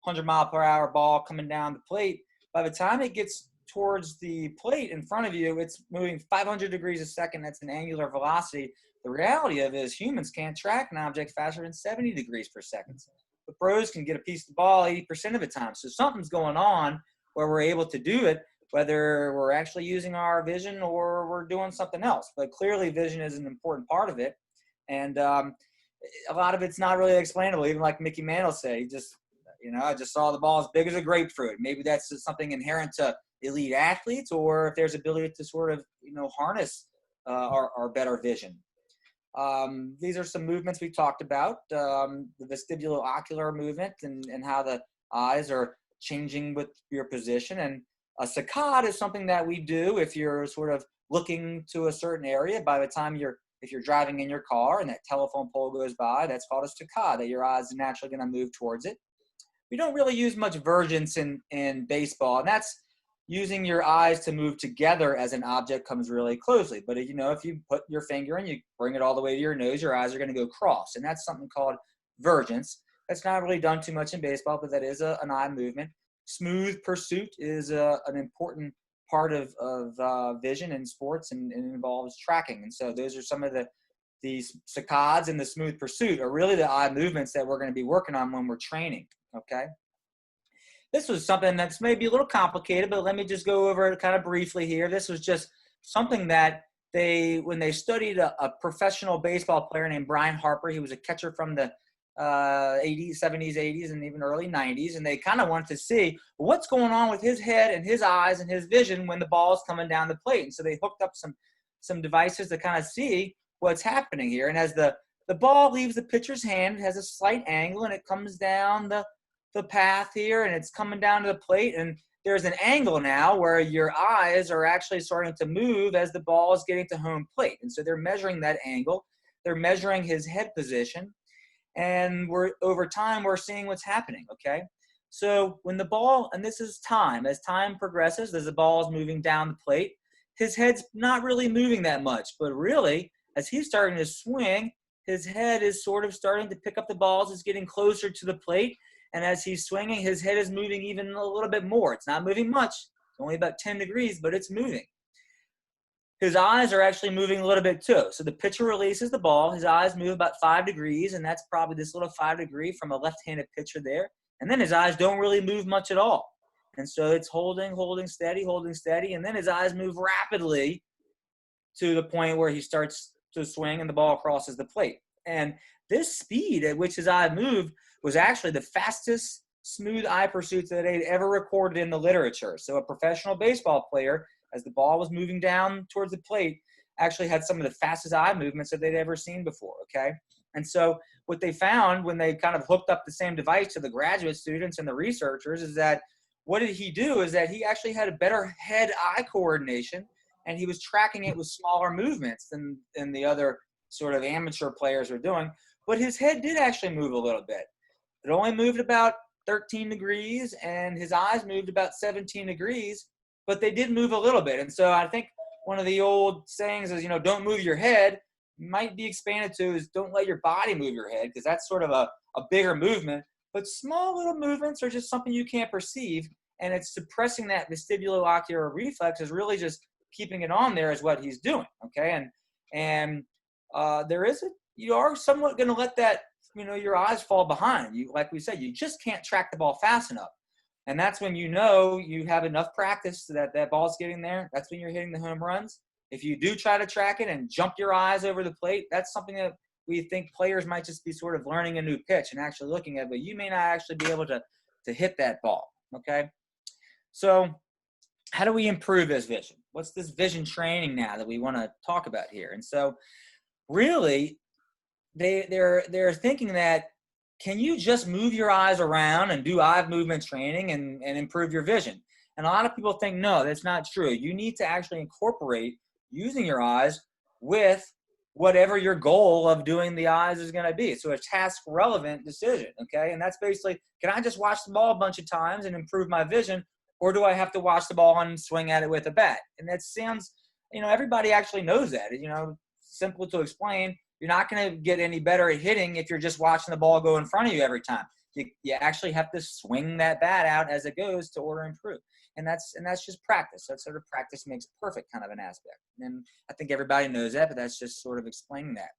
100-mile-per-hour ball coming down the plate. By the time it gets towards the plate in front of you, it's moving 500 degrees a second. That's an angular velocity. The reality of it is humans can't track an object faster than 70 degrees per second. The pros can get a piece of the ball 80% of the time. So something's going on where we're able to do it, whether we're actually using our vision or we're doing something else. But clearly vision is an important part of it. And a lot of it's not really explainable, even like Mickey Mantle said. I just saw the ball as big as a grapefruit. Maybe that's just something inherent to elite athletes, or if there's ability to sort of, harness our better vision. These are some movements we talked about, the vestibulo-ocular movement and how the eyes are changing with your position. And a saccade is something that we do if you're sort of looking to a certain area. By the time if you're driving in your car and that telephone pole goes by, that's called a saccade, that your eyes are naturally going to move towards it. We don't really use much vergence in baseball, and that's using your eyes to move together as an object comes really closely. But if you put your finger and you bring it all the way to your nose, your eyes are going to go cross, and that's something called vergence. That's not really done too much in baseball, but that is an eye movement. Smooth pursuit is an important part of vision in sports, and involves tracking. And so those are some of these saccades, and the smooth pursuit are really the eye movements that we're going to be working on when we're training. Okay. This was something that's maybe a little complicated, but let me just go over it kind of briefly here. This was just something that when they studied a professional baseball player named Brian Harper. He was a catcher from the 80s, 70s, 80s, and even early 90s. And they kind of wanted to see what's going on with his head and his eyes and his vision when the ball is coming down the plate. And so they hooked up some devices to kind of see what's happening here. And as the ball leaves the pitcher's hand, it has a slight angle, and it comes down the path here, and it's coming down to the plate, and there's an angle now where your eyes are actually starting to move as the ball is getting to home plate. And so they're measuring that angle. They're measuring his head position, and over time we're seeing what's happening. Okay, so when the ball, and this is time, as time progresses, as the ball is moving down the plate, his head's not really moving that much, but really as he's starting to swing, his head is sort of starting to pick up the balls. It's getting closer to the plate. And as he's swinging, his head is moving even a little bit more. It's not moving much. It's only about 10 degrees, but it's moving. His eyes are actually moving a little bit too. So the pitcher releases the ball. His eyes move about 5 degrees, and that's probably this little 5 degree from a left-handed pitcher there. And then his eyes don't really move much at all. And so it's holding steady. And then his eyes move rapidly to the point where he starts to swing and the ball crosses the plate. And this speed at which his eye moved was actually the fastest smooth eye pursuits that they'd ever recorded in the literature. So a professional baseball player, as the ball was moving down towards the plate, actually had some of the fastest eye movements that they'd ever seen before, okay? And so what they found when they kind of hooked up the same device to the graduate students and the researchers is that what did he do is that he actually had a better head-eye coordination, and he was tracking it with smaller movements than the other sort of amateur players were doing. But his head did actually move a little bit. It only moved about 13 degrees, and his eyes moved about 17 degrees, but they did move a little bit. And so I think one of the old sayings is, don't move your head, might be expanded to is don't let your body move your head, because that's sort of a bigger movement. But small little movements are just something you can't perceive, and it's suppressing that vestibulo-ocular reflex is really just keeping it on there is what he's doing, okay? And you are somewhat going to let that your eyes fall behind. Like we said, you just can't track the ball fast enough. And that's when you have enough practice so that ball's getting there. That's when you're hitting the home runs. If you do try to track it and jump your eyes over the plate, that's something that we think players might just be sort of learning a new pitch and actually looking at, but you may not actually be able to hit that ball, okay? So how do we improve this vision? What's this vision training now that we want to talk about here? And so really, they're thinking that, can you just move your eyes around and do eye movement training and improve your vision? And a lot of people think, no, that's not true. You need to actually incorporate using your eyes with whatever your goal of doing the eyes is going to be. So a task relevant decision, okay? And that's basically, can I just watch the ball a bunch of times and improve my vision, or do I have to watch the ball and swing at it with a bat? And that sounds, everybody actually knows that. Simple to explain. You're not going to get any better at hitting if you're just watching the ball go in front of you every time. You actually have to swing that bat out as it goes to order improve. And that's just practice. That sort of practice makes perfect kind of an aspect. And I think everybody knows that, but that's just sort of explaining that.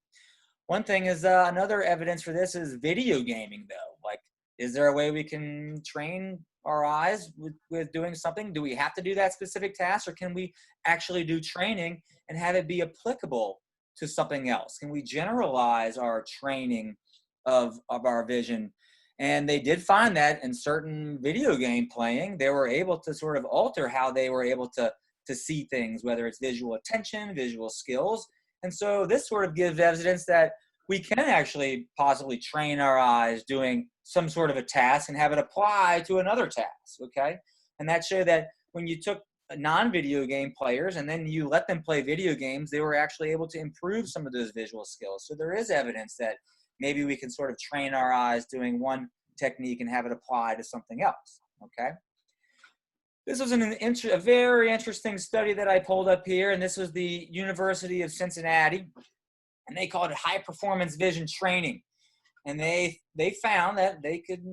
One thing is another evidence for this is video gaming, though. Like, is there a way we can train our eyes with doing something? Do we have to do that specific task, or can we actually do training and have it be applicable to something else? Can we generalize our training of our vision? And they did find that in certain video game playing, they were able to sort of alter how they were able to see things, whether it's visual attention, visual skills. And so this sort of gives evidence that we can actually possibly train our eyes doing some sort of a task and have it apply to another task, okay? And that showed that when you took non-video game players and then you let them play video games, they were actually able to improve some of those visual skills. So there is evidence that maybe we can sort of train our eyes doing one technique and have it apply to something else, okay? This was a very interesting study that I pulled up here, and this was the University of Cincinnati, and they called it high performance vision training. And they found that they could,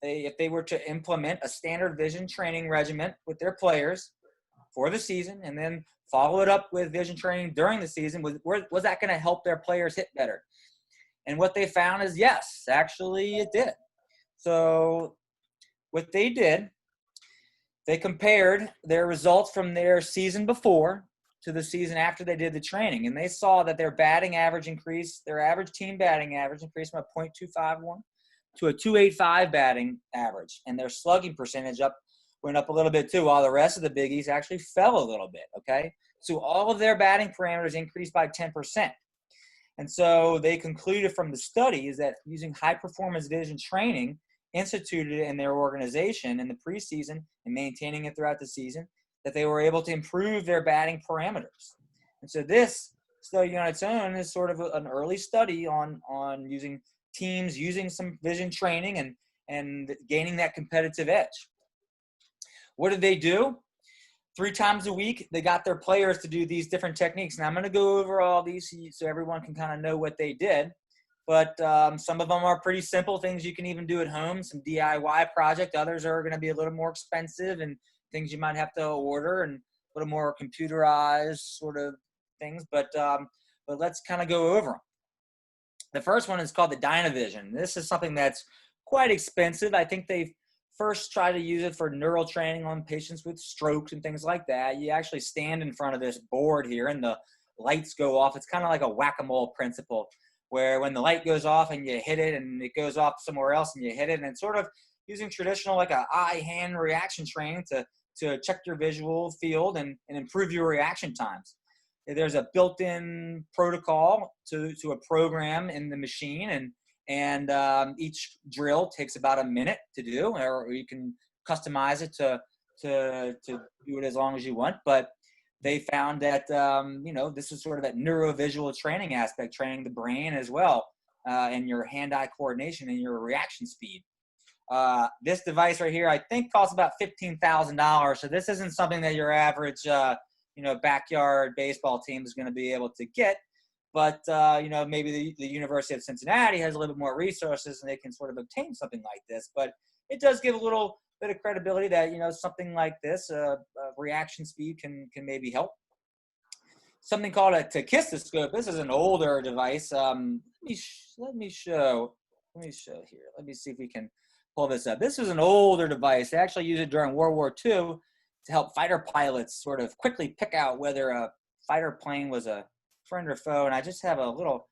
if they were to implement a standard vision training regimen with their players for the season and then follow it up with vision training during the season, was that going to help their players hit better? And what they found is, yes, actually it did. So what they did, they compared their results from their season before to the season after they did the training. And they saw that their batting average increased, their average team batting average increased from a .251 to a .285 batting average. And their slugging percentage went up a little bit too, while the rest of the biggies actually fell a little bit, okay? So all of their batting parameters increased by 10%. And so they concluded from the study is that using high-performance vision training instituted in their organization in the preseason and maintaining it throughout the season, that they were able to improve their batting parameters. And so this study on its own is sort of an early study on using teams using some vision training and gaining that competitive edge. What did they do? 3 times a week, they got their players to do these different techniques. Now, I'm going to go over all these so everyone can kind of know what they did. But some of them are pretty simple things you can even do at home, some DIY project. Others are going to be a little more expensive and things you might have to order and a little more computerized sort of things. But let's kind of go over them. The first one is called the Dynavision. This is something that's quite expensive. I think they've first tried to use it for neural training on patients with strokes and things like that. You actually stand in front of this board here and the lights go off. It's kind of like a whack-a-mole principle, where when the light goes off and you hit it and it goes off somewhere else and you hit it, and it's sort of using traditional like a eye-hand reaction training to check your visual field and improve your reaction times. There's a built-in protocol to a program in the machine, and each drill takes about a minute to do, or you can customize it to do it as long as you want. But they found that, this is sort of that neurovisual training aspect, training the brain as well, and your hand-eye coordination and your reaction speed. This device right here, I think, costs about $15,000. So this isn't something that your average, backyard baseball team is going to be able to get. But, maybe the University of Cincinnati has a little bit more resources and they can sort of obtain something like this. But it does give a little bit of credibility that, something like this, reaction speed can maybe help. something called a tachistoscope. This is an older device. Let me show here. Let me see if we can pull this up. This is an older device. They actually used it during World War II to help fighter pilots sort of quickly pick out whether a fighter plane was a friend or foe. And I just have a little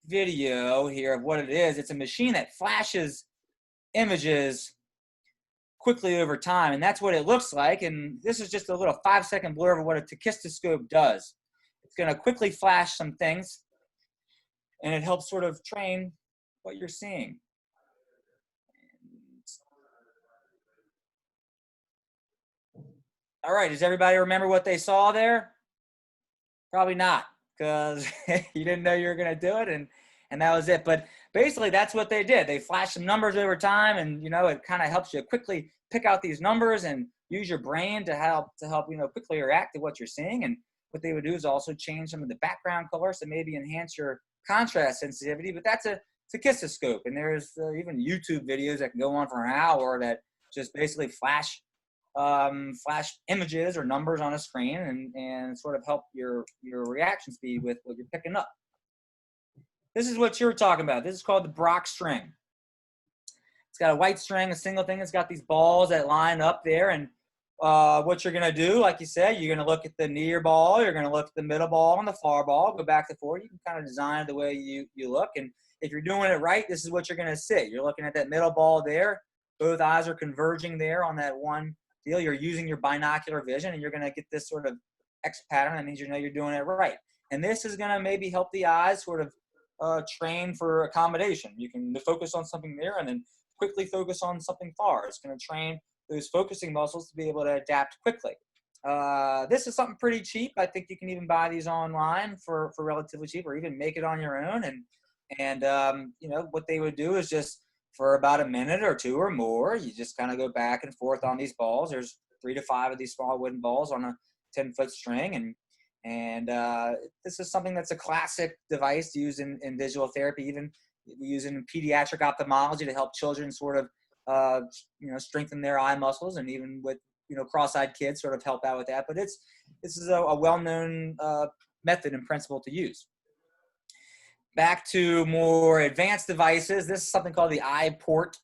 video here of what it is. It's a machine that flashes images quickly over time, and that's what it looks like. And this is just a little 5-second blur of what a tachistoscope does. It's going to quickly flash some things, and it helps sort of train what you're seeing. All right, does everybody remember what they saw there? Probably not, because you didn't know you were going to do it, and that was it. But basically, that's what they did. They flashed some numbers over time, and, you know, it kind of helps you quickly pick out these numbers and use your brain to help, you know, quickly react to what you're seeing. And what they would do is also change some of the background colors to maybe enhance your contrast sensitivity. But that's a tachistoscope, and there's even YouTube videos that can go on for an hour that just basically flash images or numbers on a screen and sort of help your reaction speed with what you're picking up. This is what you were talking about. This is called the Brock string. It's got a white string, a single thing. It's got these balls that line up there. And what you're going to do, like you said, you're going to look at the near ball. You're going to look at the middle ball and the far ball, go back and forth. You can kind of design it the way you look. And if you're doing it right, this is what you're going to see. You're looking at that middle ball there. Both eyes are converging there on that one deal. You're using your binocular vision, and you're going to get this sort of X pattern. That means you know you're doing it right. And this is going to maybe help the eyes sort of train for accommodation. You can focus on something there and then quickly focus on something far. It's going to train those focusing muscles to be able to adapt quickly. This is something pretty cheap. I think you can even buy these online for relatively cheap, or even make it on your own. And you know, what they would do is just for about a minute or two or more, you just kind of go back and forth on these balls. There's 3 to 5 of these small wooden balls on a 10-foot string. And this is something that's a classic device used in visual therapy, even used in pediatric ophthalmology to help children sort of, you know, strengthen their eye muscles, and even with, you know, cross-eyed kids sort of help out with that. But this is a well-known method and principle to use. Back to more advanced devices. This is something called the Eyeport.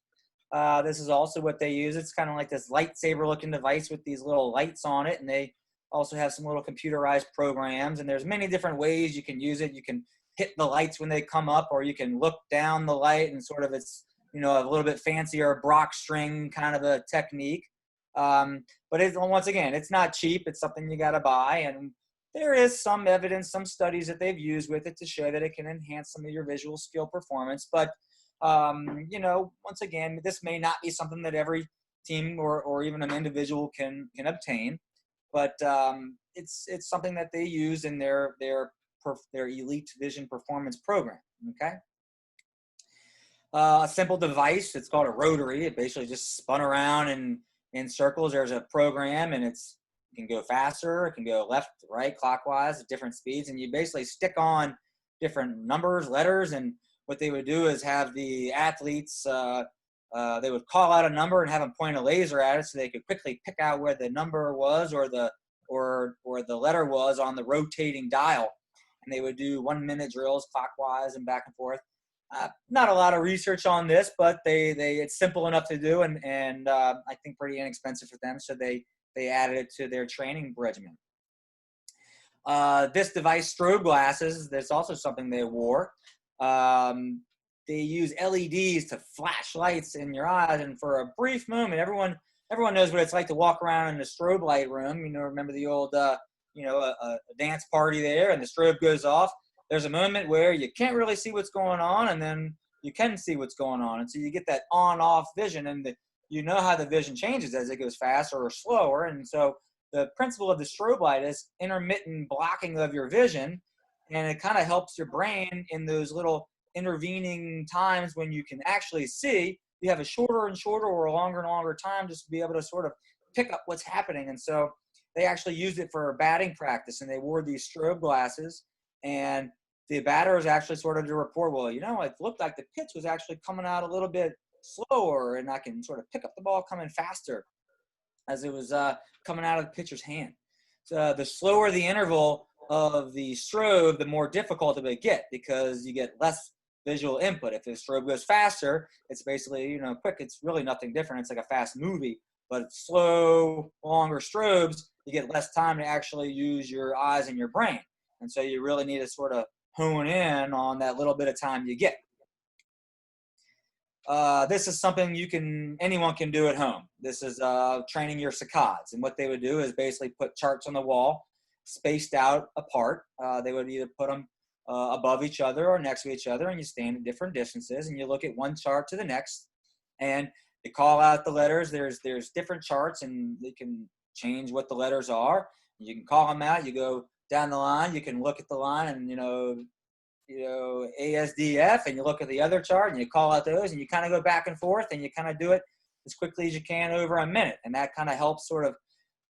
This is also what they use. It's kind of like this lightsaber-looking device with these little lights on it, and they also have some little computerized programs. And there's many different ways you can use it. You can hit the lights when they come up, or you can look down the light, and sort of it's, you know, a little bit fancier Brock string kind of a technique. But once again, it's not cheap. It's something you got to buy. And there is some evidence, some studies that they've used with it to show that it can enhance some of your visual skill performance. But, you know, once again, this may not be something that every team or even an individual can obtain. But it's something that they use in their elite vision performance program. Okay. A simple device. It's called a Rotary. It basically just spun around in circles. There's a program, and it can go faster. It can go left, right, clockwise at different speeds. And you basically stick on different numbers, letters, and what they would do is have the athletes, they would call out a number and have them point a laser at it so they could quickly pick out where the number was or the letter was on the rotating dial. And they would do 1-minute drills clockwise and back and forth. Not a lot of research on this, but it's simple enough to do, and I think pretty inexpensive for them. So they added it to their training regimen. This device, Strobe Glasses, that's also something they wore. They use LEDs to flash lights in your eyes, and for a brief moment, everyone knows what it's like to walk around in a strobe light room. You know, remember the old, you know, a dance party there, and the strobe goes off. There's a moment where you can't really see what's going on, and then you can see what's going on. And so you get that on-off vision, and you know how the vision changes as it goes faster or slower. And so the principle of the strobe light is intermittent blocking of your vision, and it kind of helps your brain in those little intervening times when you can actually see. You have a shorter and shorter or a longer and longer time just to be able to sort of pick up what's happening. And so they actually used it for batting practice, and they wore these strobe glasses, and the batters actually sort of to report, well, you know, it looked like the pitch was actually coming out a little bit slower, and I can sort of pick up the ball coming faster as it was coming out of the pitcher's hand. So the slower the interval, of the strobe, the more difficult it will get because you get less visual input. If the strobe goes faster, it's basically, you know, quick. It's really nothing different. It's like a fast movie. But slow, longer strobes, you get less time to actually use your eyes and your brain. And so you really need to sort of hone in on that little bit of time you get. This is something anyone can do at home. This is training your saccades. And what they would do is basically put charts on the wall, spaced out apart. They would either put them above each other or next to each other, and you stand at different distances, and you look at one chart to the next, and you call out the letters. There's different charts, and they can change what the letters are. You can call them out. You go down the line. You can look at the line, and you know ASDF, and you look at the other chart, and you call out those, and you kind of go back and forth, and you kind of do it as quickly as you can over a minute, and that kind of helps sort of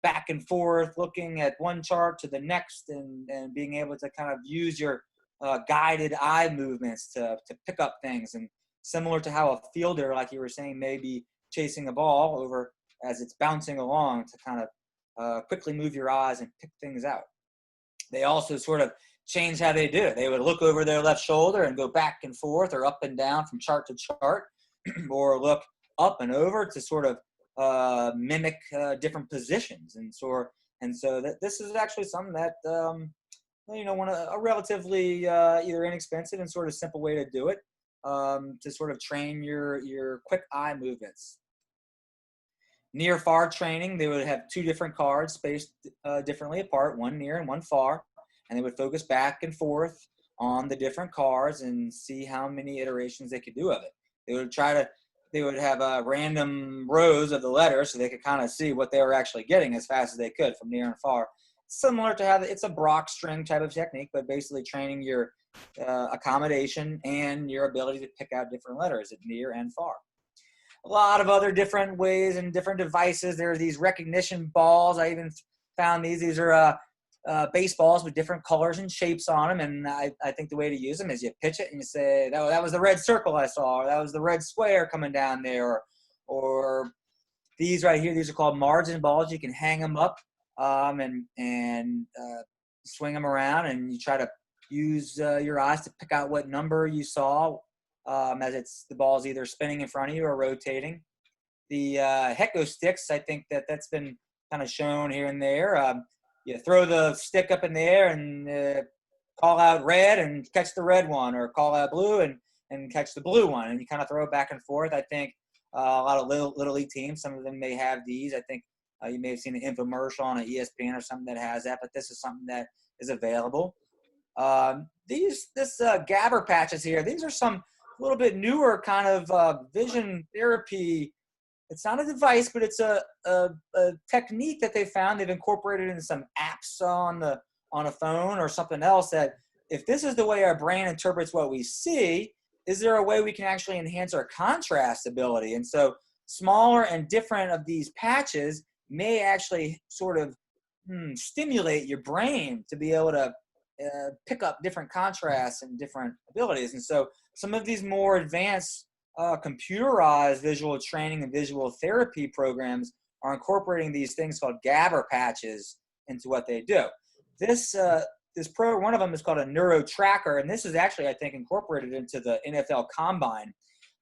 back and forth, looking at one chart to the next, and being able to kind of use your guided eye movements to pick up things. And similar to how a fielder, like you were saying, may be chasing a ball over as it's bouncing along, to kind of quickly move your eyes and pick things out. They also sort of change how they do it. They would look over their left shoulder and go back and forth or up and down from chart to chart, or look up and over to sort of mimic different positions. And so that this is actually something that a relatively either inexpensive and sort of simple way to do it, to sort of train your quick eye movements. Near far training, they would have two different cards spaced differently apart, one near and one far, and they would focus back and forth on the different cards and see how many iterations they could do of it. They would have random rows of the letters so they could kind of see what they were actually getting as fast as they could from near and far. Similar to how it's a Brock string type of technique, but basically training your accommodation and your ability to pick out different letters at near and far. A lot of other different ways and different devices. There are these recognition balls. I even found these. These are baseballs with different colors and shapes on them, and I think the way to use them is you pitch it and you say, that was the red circle I saw, or that was the red square coming down there, or these right here, these are called margin balls. You can hang them up and swing them around, and you try to use your eyes to pick out what number you saw as the ball's either spinning in front of you or rotating. The Hecko sticks, I think that's been kind of shown here and there. You throw the stick up in the air and call out red and catch the red one, or call out blue and catch the blue one, and you kind of throw it back and forth. I think a lot of little league teams, some of them may have these. I think you may have seen an infomercial on an ESPN or something that has that, but this is something that is available. This Gabber patches here, these are some a little bit newer kind of vision therapy. It's not a device, but it's a technique that they found. They've incorporated into some apps on a phone or something else, that if this is the way our brain interprets what we see, is there a way we can actually enhance our contrast ability? And so smaller and different of these patches may actually sort of stimulate your brain to be able to pick up different contrasts and different abilities. And so some of these more advanced computerized visual training and visual therapy programs are incorporating these things called Gabber patches into what they do. One of them is called a neuro tracker, and this is actually, I think, incorporated into the NFL Combine,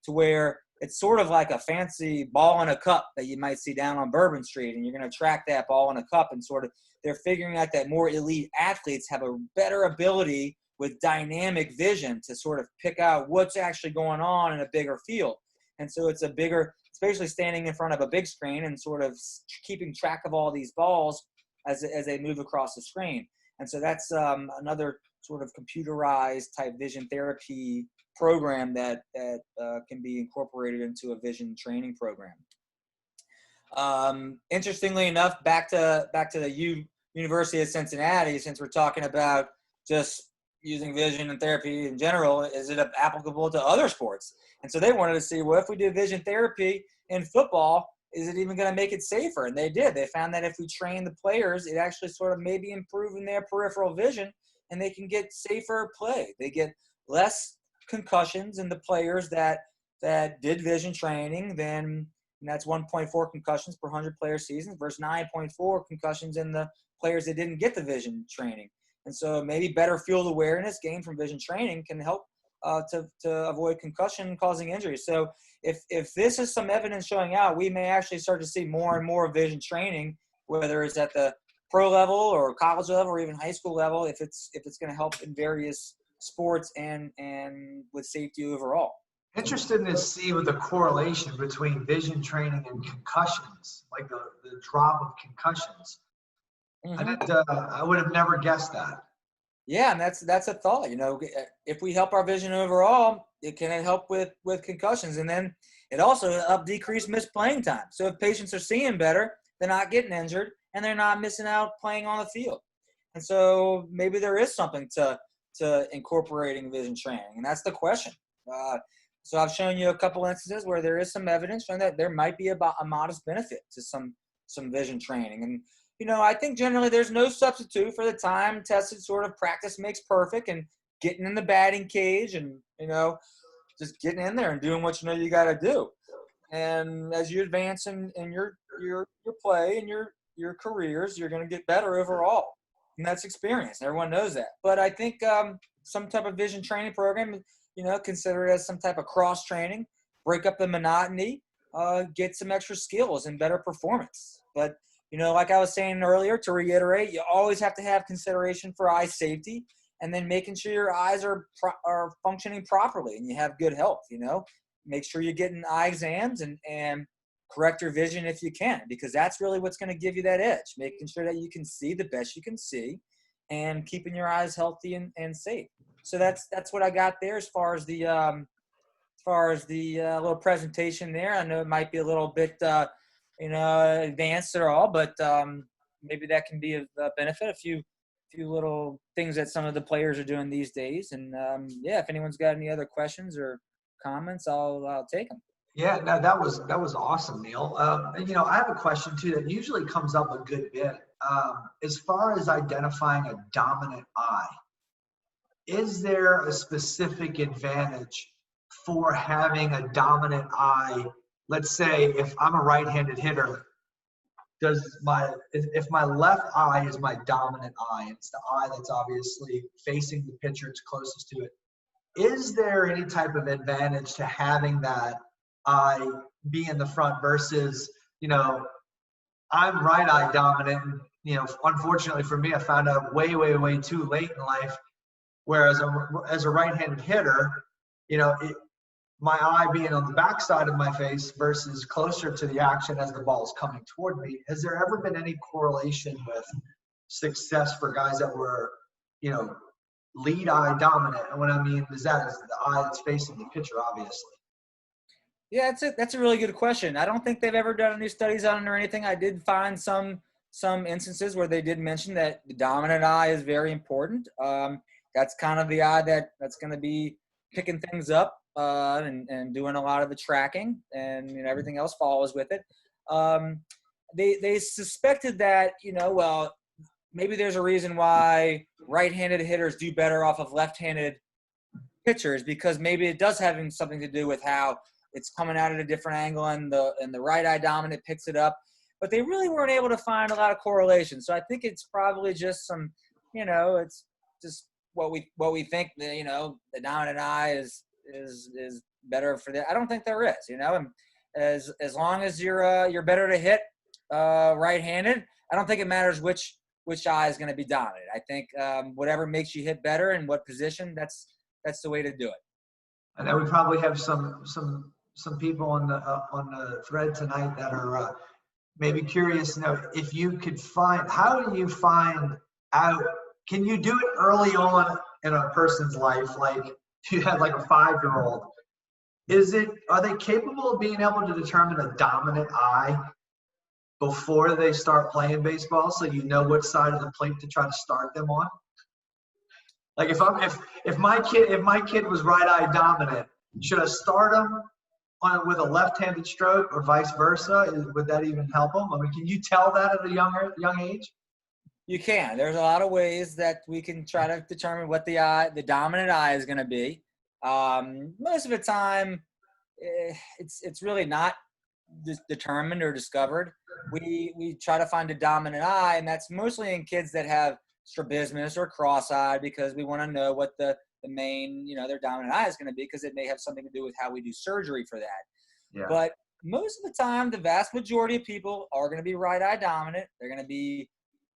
to where it's sort of like a fancy ball in a cup that you might see down on Bourbon Street, and you're going to track that ball in a cup, and sort of they're figuring out that more elite athletes have a better ability with dynamic vision to sort of pick out what's actually going on in a bigger field. And so it's basically standing in front of a big screen and sort of keeping track of all these balls as they move across the screen. And so that's another sort of computerized type vision therapy program that can be incorporated into a vision training program. Interestingly enough, back to the University of Cincinnati, since we're talking about just using vision and therapy in general, is it applicable to other sports? And so they wanted to see, well, if we do vision therapy in football, is it even going to make it safer? And they did. They found that if we train the players, it actually sort of maybe improving their peripheral vision, and they can get safer play. They get less concussions in the players that did vision training and that's 1.4 concussions per 100 player seasons versus 9.4 concussions in the players that didn't get the vision training. And so maybe better field awareness gained from vision training can help to avoid concussion causing injury. So if this is some evidence showing out, we may actually start to see more and more vision training, whether it's at the pro level or college level or even high school level, if it's going to help in various sports and with safety overall. Interested to see with the correlation between vision training and concussions, like the drop of concussions. I would have never guessed that. Yeah, and that's a thought. If we help our vision overall, it can help with concussions, and then it also help decrease missed playing time. So if patients are seeing better, they're not getting injured, and they're not missing out playing on the field. And so maybe there is something to incorporating vision training, and that's the question. So I've shown you a couple instances where there is some evidence showing that there might be a modest benefit to some vision training. And, I think generally there's no substitute for the time-tested sort of practice makes perfect and getting in the batting cage and, just getting in there and doing what you got to do. And as you advance in your play and your careers, you're going to get better overall. And that's experience. Everyone knows that. But I think some type of vision training program, consider it as some type of cross training, break up the monotony, get some extra skills and better performance. But, like I was saying earlier, to reiterate, you always have to have consideration for eye safety and then making sure your eyes are functioning properly and you have good health, Make sure you're getting eye exams and correct your vision if you can, because that's really what's going to give you that edge, making sure that you can see the best you can see and keeping your eyes healthy and safe. So that's what I got there as far as the little presentation there. I know it might be a little bit advanced at all, but maybe that can be a benefit. A few little things that some of the players are doing these days. And if anyone's got any other questions or comments, I'll take them. Yeah, no, that was awesome, Neil. I have a question too that usually comes up a good bit. As far as identifying a dominant eye, is there a specific advantage for having a dominant eye? Let's say if I'm a right-handed hitter, if my left eye is my dominant eye, it's the eye that's obviously facing the pitcher, it's closest to it. Is there any type of advantage to having that eye be in the front versus, I'm right eye dominant. Unfortunately for me, I found out way, way, way too late in life. Whereas as a right-handed hitter, my eye being on the backside of my face versus closer to the action as the ball is coming toward me. Has there ever been any correlation with success for guys that were, lead eye dominant? And what I mean is that is the eye that's facing the pitcher, obviously. Yeah, that's a really good question. I don't think they've ever done any studies on it or anything. I did find some instances where they did mention that the dominant eye is very important. That's kind of the eye that's going to be picking things up and doing a lot of the tracking, and everything else follows with it. They suspected that, maybe there's a reason why right-handed hitters do better off of left-handed pitchers, because maybe it does have something to do with how it's coming out at a different angle and the right eye dominant picks it up. But they really weren't able to find a lot of correlation. So I think it's probably just some, it's just what we think, the dominant eye is better for that. I don't think there is, and as long as you're better to hit right-handed, I don't think it matters which eye is going to be dominant. I think whatever makes you hit better and what position, that's the way to do it. And then we probably have some people on the thread tonight that are maybe curious to know if you could how do you find out? Can you do it early on in a person's life? Like you had like a 5-year-old. Are they capable of being able to determine a dominant eye before they start playing baseball, so you know which side of the plate to try to start them on? Like if my kid was right eye dominant, should I start him with a left-handed stroke or vice versa? Would that even help him? I mean, can you tell that at a young age? You can. There's a lot of ways that we can try to determine what the dominant eye is going to be. Most of the time, it's really not determined or discovered. We try to find a dominant eye, and that's mostly in kids that have strabismus or cross-eyed because we want to know what the main, their dominant eye is going to be, because it may have something to do with how we do surgery for that. Yeah. But most of the time, the vast majority of people are going to be right eye dominant. They're going to be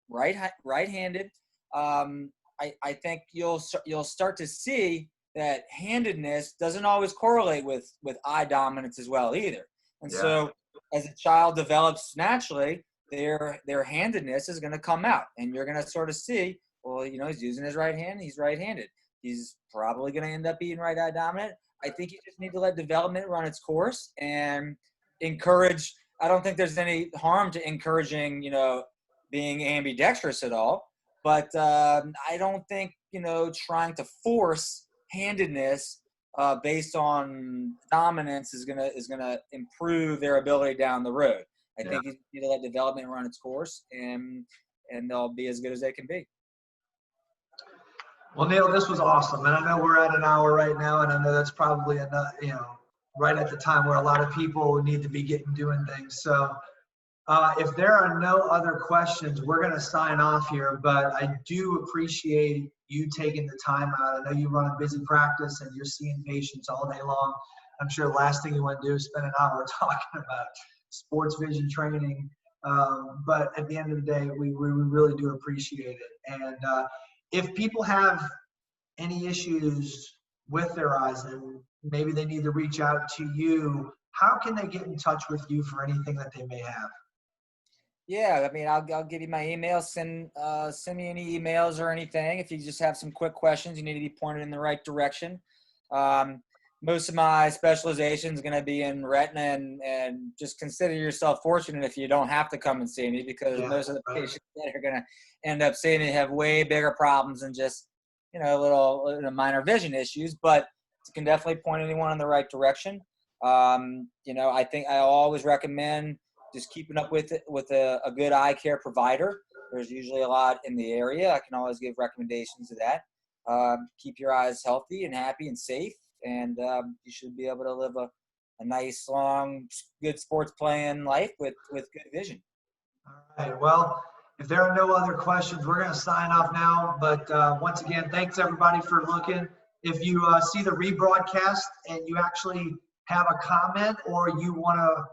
right-handed. I think you'll start to see that handedness doesn't always correlate with eye dominance as well either. And so as a child develops naturally, their handedness is going to come out, and you're going to sort of see, well, he's using his right hand, he's right-handed. He's probably going to end up being right eye dominant. I think you just need to let development run its course and encourage. I don't think there's any harm to encouraging, being ambidextrous at all. But I don't think, trying to force handedness based on dominance is gonna improve their ability down the road. I think you need to let development run its course, and they'll be as good as they can be. Well, Neil, this was awesome, and I know we're at an hour right now, and I know that's probably enough, right at the time where a lot of people need to be doing things. So if there are no other questions, we're going to sign off here, but I do appreciate you taking the time out. I know you run a busy practice and you're seeing patients all day long. I'm sure the last thing you want to do is spend an hour talking about sports vision training. But at the end of the day, we really do appreciate it. And if people have any issues with their eyes and maybe they need to reach out to you, how can they get in touch with you for anything that they may have? Yeah, I mean, I'll give you my email. Send me any emails or anything. If you just have some quick questions, you need to be pointed in the right direction. Most of my specialization is going to be in retina, and just consider yourself fortunate if you don't have to come and see me, because most of the patients that are going to end up seeing me have way bigger problems than just, little minor vision issues. But you can definitely point anyone in the right direction. I think I always recommend just keeping up with it with a good eye care provider. There's usually a lot in the area. I can always give recommendations to that. Keep your eyes healthy and happy and safe, and you should be able to live a nice, long, good sports playing life with good vision. All right. Well, if there are no other questions, we're going to sign off now. But once again, thanks everybody for looking. If you see the rebroadcast and you actually have a comment, or you want to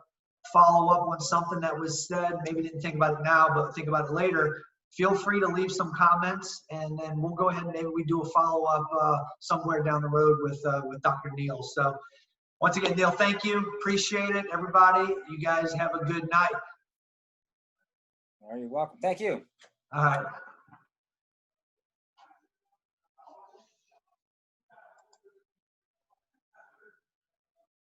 follow up on something that was said, maybe didn't think about it now, but think about it later, feel free to leave some comments, and then we'll go ahead and maybe we do a follow-up somewhere down the road with Dr. Neil. So once again, Neil, thank you. Appreciate it, everybody. You guys have a good night. You're welcome. Thank you. All right.